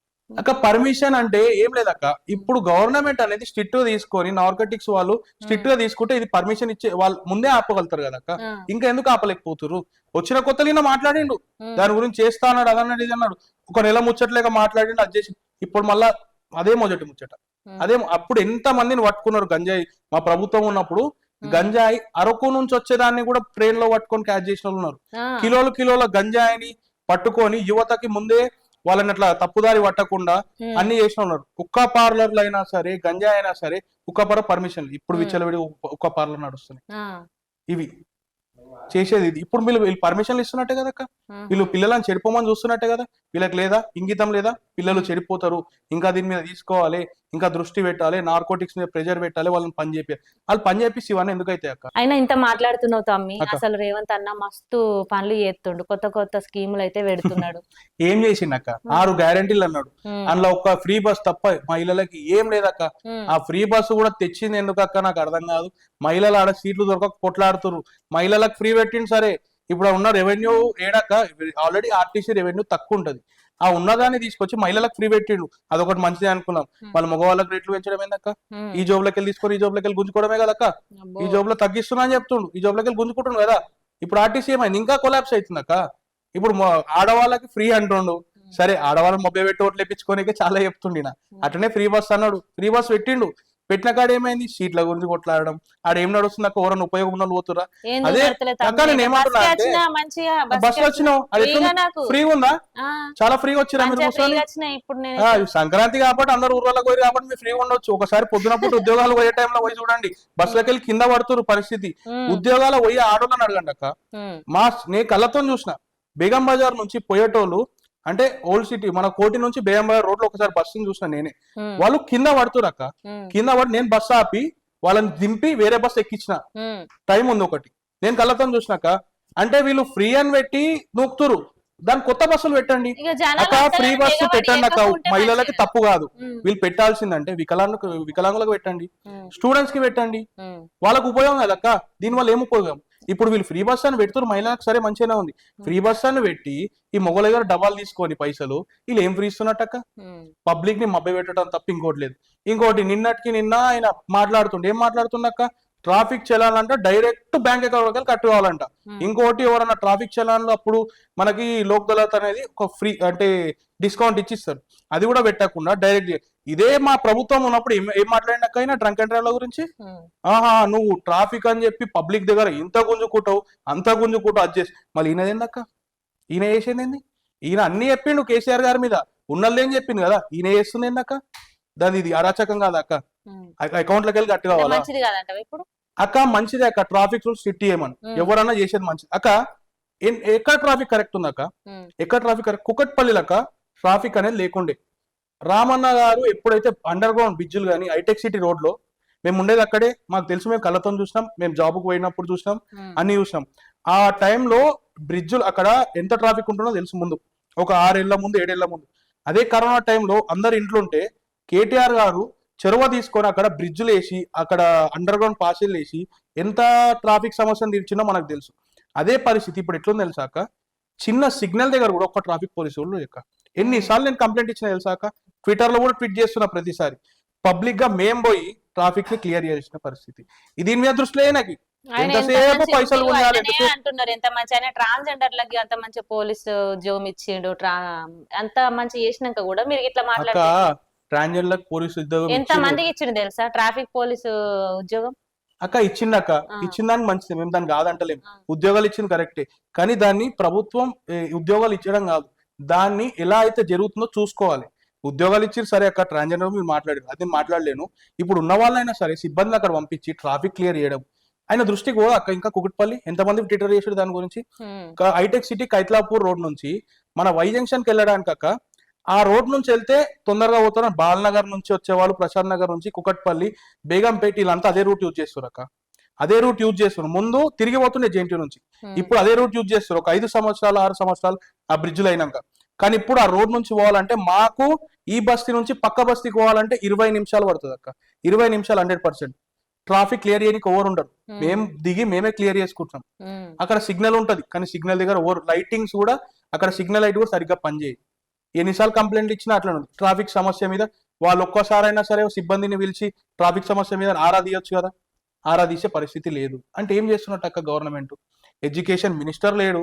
అక్క? పర్మిషన్ అంటే ఏం లేదక్క, ఇప్పుడు గవర్నమెంట్ అనేది స్ట్రిక్ట్ గా తీసుకొని నార్కోటిక్స్ వాళ్ళు స్ట్రిక్ట్ గా తీసుకుంటే ఇది పర్మిషన్ ఇచ్చే వాళ్ళు ముందే ఆపగలుగుతారు కదా అక్క. ఇంకా ఎందుకు ఆపలేకపోతున్నారు? వచ్చిన కొత్తలో మాట్లాడిండు దాని గురించి చేస్తా అన్నాడు, అదన్నాడు, ఇది అన్నాడు, ఒక నెల ముచ్చట్లేక మాట్లాడిండు, అది చేసి ఇప్పుడు మళ్ళా అదే మొదటి ముచ్చట. అదే అప్పుడు ఎంత మందిని పట్టుకున్నారు గంజాయి మా ప్రభుత్వం ఉన్నప్పుడు. గంజాయి అరకు నుంచి వచ్చేదాన్ని కూడా ట్రైన్ లో పట్టుకొని క్యాచ్ చేసిన వాళ్ళు ఉన్నారు. కిలోల గంజాయిని పట్టుకొని యువతకి ముందే వాళ్ళని అట్లా తప్పుదారి పట్టకుండా అన్ని చేసిన ఉన్నారు. కుక్క పార్లర్లు అయినా సరే, గంజాయి అయినా సరే, కుక్క పార్లర్ పర్మిషన్ ఇప్పుడు విచ్చలవిడి కుక్క పార్లర్ నడుస్తున్నాయి. ఇవి చేసేది ఇది. ఇప్పుడు వీళ్ళు పర్మిషన్లు ఇస్తున్నట్టే కదా అక్క. వీళ్ళు పిల్లలను చెడిపోమని చూస్తున్నట్టే కదా. వీళ్ళకి లేదా ఇంగితం లేదా, పిల్లలు చెడిపోతారు, ఇంకా దీని మీద తీసుకోవాలి, ఇంకా దృష్టి పెట్టాలి, నార్కోటిక్స్ మీద ప్రెజర్ పెట్టాలి, వాళ్ళని పని చేయాలి. వాళ్ళు పని చేపిస్తే ఇవన్నీ ఎందుకైతే అక్క? అయినా ఇంత మాట్లాడుతున్నావు తమ్మి, అసలు రేవంత్ అన్న మస్తు పనులు చేస్తుండు, కొత్త స్కీములు అయితే పెడుతున్నాడు. ఏం చేసిండక్క? 6 గ్యారంటీలు అన్నాడు, అందులో ఒక ఫ్రీ బస్ తప్ప మహిళలకి ఏం లేదక్క. ఆ ఫ్రీ బస్సు కూడా తెచ్చింది ఎందుకక్క నాకు అర్థం కాదు. మహిళలు ఆడ సీట్లు దొరకక కొట్లాడుతున్నారు, మహిళలకు ఫ్రీ పెట్టిండు సరే. ఇప్పుడు ఉన్న రెవెన్యూ ఏడక్క, ఆల్రెడీ ఆర్టీసీ రెవెన్యూ తక్కువ ఉంటది, ఆ ఉన్నదాన్ని తీసుకొచ్చి మహిళలకు ఫ్రీ పెట్టిండు, అదొకటి మంచిది అనుకున్నాం. వాళ్ళ మగవాళ్ళకి రేట్లు పెంచడం ఏందక్క? ఈ జాబ్లోకి వెళ్ళి తీసుకొని ఈ జాబ్లోకి వెళ్ళి గుంజుకోవడమే కదక్క. ఈ జాబ్ లో తగ్గిస్తున్నా అని చెప్తుండు, ఈ జాబ్లోకి వెళ్ళి గుంజుకుంటుండు కదా. ఇప్పుడు ఆర్టీసీ ఏమైంది? ఇంకా కొలాప్స్ అవుతుందక్క. ఇప్పుడు ఆడవాళ్ళకి ఫ్రీ అంటుండు, సరే ఆడవాళ్ళని మొబ్బై పెట్టి ఓట్లు వేపించుకోనికే చాలా చెప్తుండిన, అట్లనే ఫ్రీ బస్ అన్నాడు, ఫ్రీ బస్ పెట్టిండు. పెట్టిన కాడ ఏమైంది? సీట్ల గురించి కొట్లాడడం. ఆడ ఏం నడుస్తుంది అక్క? ఎవరైనా ఉపయోగం ఉన్న పోతురా? అదే అక్క నేను ఏమంటున్నా అంటే, బస్ వచ్చినావు అది ఫ్రీ ఉందా? చాలా ఫ్రీగా వచ్చిరా మీరు కూర్చొని. సంక్రాంతి కాబట్టి అందరు ఊర్లకు పోయి కాబట్టి మీరు ఫ్రీగా ఉండొచ్చు. ఒకసారి పొద్దునప్పుడు ఉద్యోగాలు పోయే టైంలో పోయి చూడండి, బస్సులకి వెళ్ళి కింద పడుతున్నారు పరిస్థితి. ఉద్యోగాలు పోయి ఆడోళ్ళని అడగండి అక్క. నేను కళ్ళతో చూసిన, బేగం బజార్ నుంచి పోయేటోళ్ళు అంటే ఓల్డ్ సిటీ మన కోటి నుంచి బేగం బజార్ రోడ్ లో ఒకసారి బస్సుని చూసిన నేనే, వాళ్ళు కింద పడుతురు అక్క. కింద పడి నేను బస్సు ఆపి వాళ్ళని దింపి వేరే బస్సు ఎక్కించిన టైం ఉంది ఒకటి, నేను కళ్ళతో చూసినాక. అంటే వీళ్ళు ఫ్రీ అని పెట్టి నూకుతురు, దాని కొత్త బస్సులు పెట్టండి అక్క. ఫ్రీ బస్సు పెట్టండి అక్క, మహిళలకి తప్పు కాదు. వీళ్ళు పెట్టాల్సిందంటే వికలాంగులకు పెట్టండి, స్టూడెంట్స్ కి పెట్టండి, వాళ్ళకు ఉపయోగం కదా అక్క. దీని వల్ల ఏం ఉపయోగం? ఇప్పుడు వీళ్ళు ఫ్రీ బస్ అని పెడుతున్నారు మహిళలకు, సరే మంచిగానే ఉంది. ఫ్రీ బస్ అని పెట్టి ఈ మొగల దగ్గర డబ్బాలు తీసుకొని పైసలు వీళ్ళు ఏం ఫ్రీ ఇస్తున్నట్టక్క? పబ్లిక్ ని మభ్య పెట్టడం తప్ప ఇంకోటి లేదు. ఇంకోటి నిన్న ఆయన మాట్లాడుతుండే, ఏం మాట్లాడుతుండక్క? ట్రాఫిక్ చలాన్లంట డైరెక్ట్ బ్యాంక్ అకౌంట్ కట్టుకోవాలంట. ఇంకోటి ఎవరన్నా ట్రాఫిక్ చలాన్లు అప్పుడు మనకి లోక్ అదాలత్ అనేది ఒక ఫ్రీ అంటే డిస్కౌంట్ ఇచ్చిస్తారు, అది కూడా పెట్టకుండా డైరెక్ట్. ఇదే మా ప్రభుత్వం ఉన్నప్పుడు ఏం మాట్లాడినాక అయినా డ్రంక్ అండ్ డ్రైవ్ గురించి, నువ్వు ట్రాఫిక్ అని చెప్పి పబ్లిక్ దగ్గర ఇంత గుంజుకుంటావు అంత గుంజుకుంటావు అది చేసి, మళ్ళీ ఈయనదేందక్క? ఈయన చేసేది ఏంది? ఈయన అన్ని చెప్పిండు కేసీఆర్ గారి మీద, ఉన్నదేం చెప్పింది కదా, ఈయన చేస్తుంది ఏందక్క? దాని ఇది అరాచకం కాదా అక్క? అకౌంట్లోకి వెళ్ళి కట్టు కావాలా అక్క? మంచిదే అక్క, ట్రాఫిక్ రూల్స్ స్ట్రిక్ట్ చేయమని ఎవరన్నా చేసేది మంచిది అక్క. ఎక్కడ ట్రాఫిక్ కరెక్ట్ ఉంది అక్క? ఎక్కడ ట్రాఫిక్ కరెక్ట్? కుకట్పల్లిలక్క ట్రాఫిక్ అనేది లేకుండే. రామన్న గారు ఎప్పుడైతే అండర్ గ్రౌండ్ బ్రిడ్జ్లు కానీ హైటెక్ సిటీ రోడ్ లో మేము ఉండేది అక్కడే, మాకు తెలుసు, మేము కళ్ళతో చూసినాం, మేము జాబ్కు పోయినప్పుడు చూసినాం, అన్ని చూసినాం. ఆ టైంలో బ్రిడ్జ్లు అక్కడ ఎంత ట్రాఫిక్ ఉంటుందో తెలుసు ముందు, ఒక 6 ఏళ్ల ముందు 7 ఏళ్ల ముందు. అదే కరోనా టైంలో అందరు ఇంట్లో ఉంటే కేటీఆర్ గారు చెరువ తీసుకొని అక్కడ బ్రిడ్జ్లు వేసి అక్కడ అండర్ గ్రౌండ్ పాసెలు వేసి ఎంత ట్రాఫిక్ సమస్యను తీర్చిందో మనకు తెలుసు. అదే పరిస్థితి ఇప్పుడు ఎట్లుంది తెలుసాక? చిన్న సిగ్నల్ దగ్గర కూడా ఒక ట్రాఫిక్ పోలీసు వాళ్ళు లేక ఎన్నిసార్లు నేను కంప్లైంట్ ఇచ్చిన తెలుసాక? ట్విట్టర్ లో కూడా ట్వీట్ చేస్తున్నా ప్రతిసారి, పబ్లిక్ గా మేం పోయి ట్రాఫిక్ ని క్లియర్ చేసిన పరిస్థితి. దీని మీద దృష్టిలో నాకు ఎంతసేపు పైసలు అంటున్నారు, ఎంత మంచి ఆయన ట్రాన్స్జెండర్ లకి అంత మంచి పోలీస్ ఉద్యోగం ఇచ్చిండు, అంత మంచి చేసినాక కూడా మీరు ఇట్లా మాట్లాడారు. ట్రాన్స్జెండర్ పోలీసు ఉద్యోగం ఎంత మందికి ఇచ్చిండు తెలుసా ట్రాఫిక్ పోలీసు ఉద్యోగం? అక్క ఇచ్చిందక్క, ఇచ్చిన దానికి మంచిది, మేము దాన్ని కాదంటలేము, ఉద్యోగాలు ఇచ్చింది కరెక్టే. కానీ దాన్ని ప్రభుత్వం ఉద్యోగాలు ఇచ్చడం కాదు, దాన్ని ఎలా అయితే జరుగుతుందో చూసుకోవాలి. ఉద్యోగాలు ఇచ్చి సరే అక్కడ ట్రాన్స్జెండర్ మీరు మాట్లాడారు, అది నేను మాట్లాడలేను. ఇప్పుడు ఉన్న వాళ్ళైనా సరే సిబ్బందిని అక్కడ పంపించి ట్రాఫిక్ క్లియర్ చేయడం ఆయన దృష్టికి కూడా అక్కడ ఇంకా కుకట్పల్లి ఎంతమంది ట్విట్టర్ చేసాడు దాని గురించి. హైటెక్ సిటీ కైతలాపూర్ రోడ్ నుంచి మన వై జంక్షన్ కి వెళ్ళడానికి అక్క ఆ రోడ్ నుంచి వెళ్తే తొందరగా పోతారు. బాలనగర్ నుంచి వచ్చేవాళ్ళు, ప్రశాంత్ నగర్ నుంచి కుకట్పల్లి, బేగంపేట వీళ్ళంతా అదే రూట్ యూజ్ చేస్తారు అక్క. అదే రూట్ యూజ్ చేస్తున్నారు. ముందు తిరిగి పోతుండే జేఎన్టీ నుంచి, ఇప్పుడు అదే రూట్ యూజ్ చేస్తారు. ఒక 5 సంవత్సరాలు 6 సంవత్సరాలు ఆ బ్రిడ్జ్లు అయినాక. కానీ ఇప్పుడు ఆ రోడ్ నుంచి పోవాలంటే మాకు ఈ బస్తీ నుంచి పక్క బస్తీకి పోవాలంటే 20 నిమిషాలు పడుతుంది అక్క. 20 నిమిషాలు 100%. ట్రాఫిక్ క్లియర్ చేయడానికి ఓవర్ ఉండదు, మేము దిగి మేమే క్లియర్ చేసుకుంటాం. అక్కడ సిగ్నల్ ఉంటది కానీ సిగ్నల్ దగ్గర ఓవర్ లైటింగ్స్ కూడా అక్కడ సిగ్నల్ లైట్ కూడా సరిగ్గా పనిచేయదు. ఎన్నిసార్లు కంప్లైంట్ ఇచ్చినా అట్లా ఉంది. ట్రాఫిక్ సమస్య మీద వాళ్ళు ఒక్కసారైనా సరే సిబ్బందిని పిలిచి ట్రాఫిక్ సమస్య మీద ఆరా తీయొచ్చు కదా, ఆరా తీసే పరిస్థితి లేదు. అంటే ఏం చేస్తున్నట్టు అక్క గవర్నమెంట్? ఎడ్యుకేషన్ మినిస్టర్ లేడు,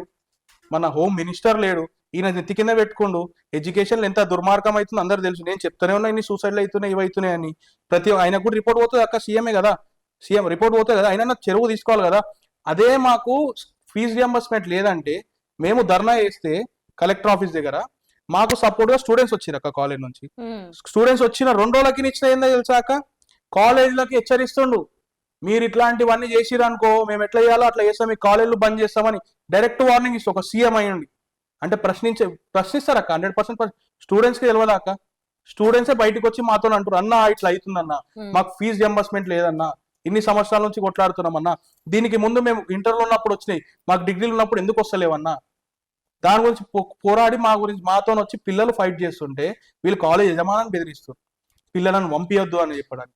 మన హోమ్ మినిస్టర్ లేడు, ఈయన నెత్తి కింద పెట్టుకుండు. ఎడ్యుకేషన్ ఎంత దుర్మార్గం అవుతుందో అందరు తెలుసు. నేను చెప్తానే ఉన్నా ఇన్ని సూసైడ్లు అవుతున్నాయి ఇవి అవుతున్నాయి అని. ప్రతి ఆయనకు కూడా రిపోర్ట్ పోతుంది అక్క, సీఎంఏ కదా, సీఎం రిపోర్ట్ పోతుంది కదా, అయినా చెరువు తీసుకోవాలి కదా. అదే మాకు ఫీజు రియంబర్స్మెంట్ లేదంటే మేము ధర్నా చేస్తే కలెక్టర్ ఆఫీస్ దగ్గర మాకు సపోర్ట్ గా స్టూడెంట్స్ వచ్చారు అక్క. కాలేజ్ నుంచి స్టూడెంట్స్ వచ్చిన 2 రోజులకి ఇచ్చిన ఏందో తెలుసాక, కాలేజీలకి హెచ్చరిస్తుండు మీరు ఇట్లాంటివన్నీ చేసిరనుకో మేము ఎట్లా చేయాలో అట్లా చేస్తాం, మీ కాలేజీలు బంద్ చేస్తామని డైరెక్ట్ వార్నింగ్ ఇస్తాం. ఒక సీఎం అయ్యండి అంటే ప్రశ్నిస్తారు అక్క. 100% స్టూడెంట్స్ కి తెలియదు అక్క. స్టూడెంట్సే బయటకు వచ్చి మాతో అంటారు, అన్న ఇట్లా అవుతుందన్న, మాకు ఫీజు రియంబర్స్మెంట్ లేదన్నా, ఇన్ని సంవత్సరాల నుంచి కొట్లాడుతున్నామన్నా, దీనికి ముందు మేము ఇంటర్లో ఉన్నప్పుడు వచ్చినాయి, మాకు డిగ్రీలు ఉన్నప్పుడు ఎందుకు వస్తలేవన్నా. దాని గురించి పోరాడి మాతో వచ్చి పిల్లలు ఫైట్ చేస్తుంటే వీళ్ళు కాలేజ్ యజమానాన్ని బెదిరిస్తారు పిల్లలను పంపించొద్దు అని చెప్పడానికి.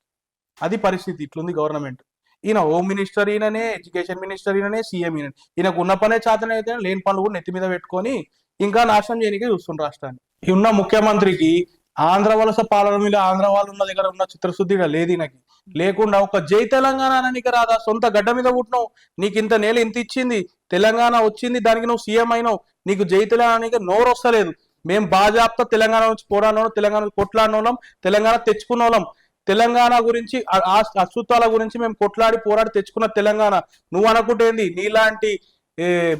అది పరిస్థితి. ఇట్లుంది గవర్నమెంట్. ఈయన హోమ్ మినిస్టర్ ఈయననే, ఎడ్యుకేషన్ మినిస్టర్ ఈయననే, సీఎం ఈయన. ఈయనకు ఉన్న పనే చేతనే అయితే లేని పనులు కూడా నెత్తి మీద పెట్టుకొని ఇంకా నాశనం చేయడానికి చూస్తుండ్రు రాష్ట్రాన్ని. ఈ ఉన్న ముఖ్యమంత్రికి ఆంధ్ర వలస పాలన మీద ఆంధ్ర వాళ్ళు ఉన్న దగ్గర ఉన్న చిత్రశుద్ధిగా లేదు ఈయనకి. లేకుండా ఒక జై తెలంగాణ అననికి రాదా? సొంత గడ్డ మీద పుట్టినావు, నీకు ఇంత నేల ఇంత ఇచ్చింది, తెలంగాణ వచ్చింది, దానికి నువ్వు సీఎం అయినావు, నీకు జై తెలంగాణ నోరు వస్తలేదు. మేము బాజాప్తా తెలంగాణ నుంచి పోరాడినోళ్ళం, తెలంగాణ కొట్లాడినోళ్ళం, తెలంగాణ తెచ్చుకున్నోళ్ళం. తెలంగాణ గురించి అసూత్వాల గురించి మేము కొట్లాడి పోరాడి తెచ్చుకున్న తెలంగాణ. నువ్వు అనుకుంటేంది నీలాంటి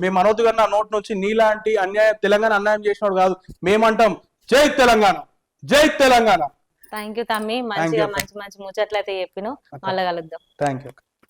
మేము అనవద్దు కన్నా నోటి నుంచి నీలాంటి అన్యాయం తెలంగాణ అన్యాయం చేసినోడు కాదు. మేమంటాం జై తెలంగాణ, జై తెలంగాణ. థ్యాంక్ యూ తమ్మి, మంచిగా మంచి మంచి ముచ్చట్లయితే చెప్పిను. మళ్ళీ కలుద్దాం. Thank you.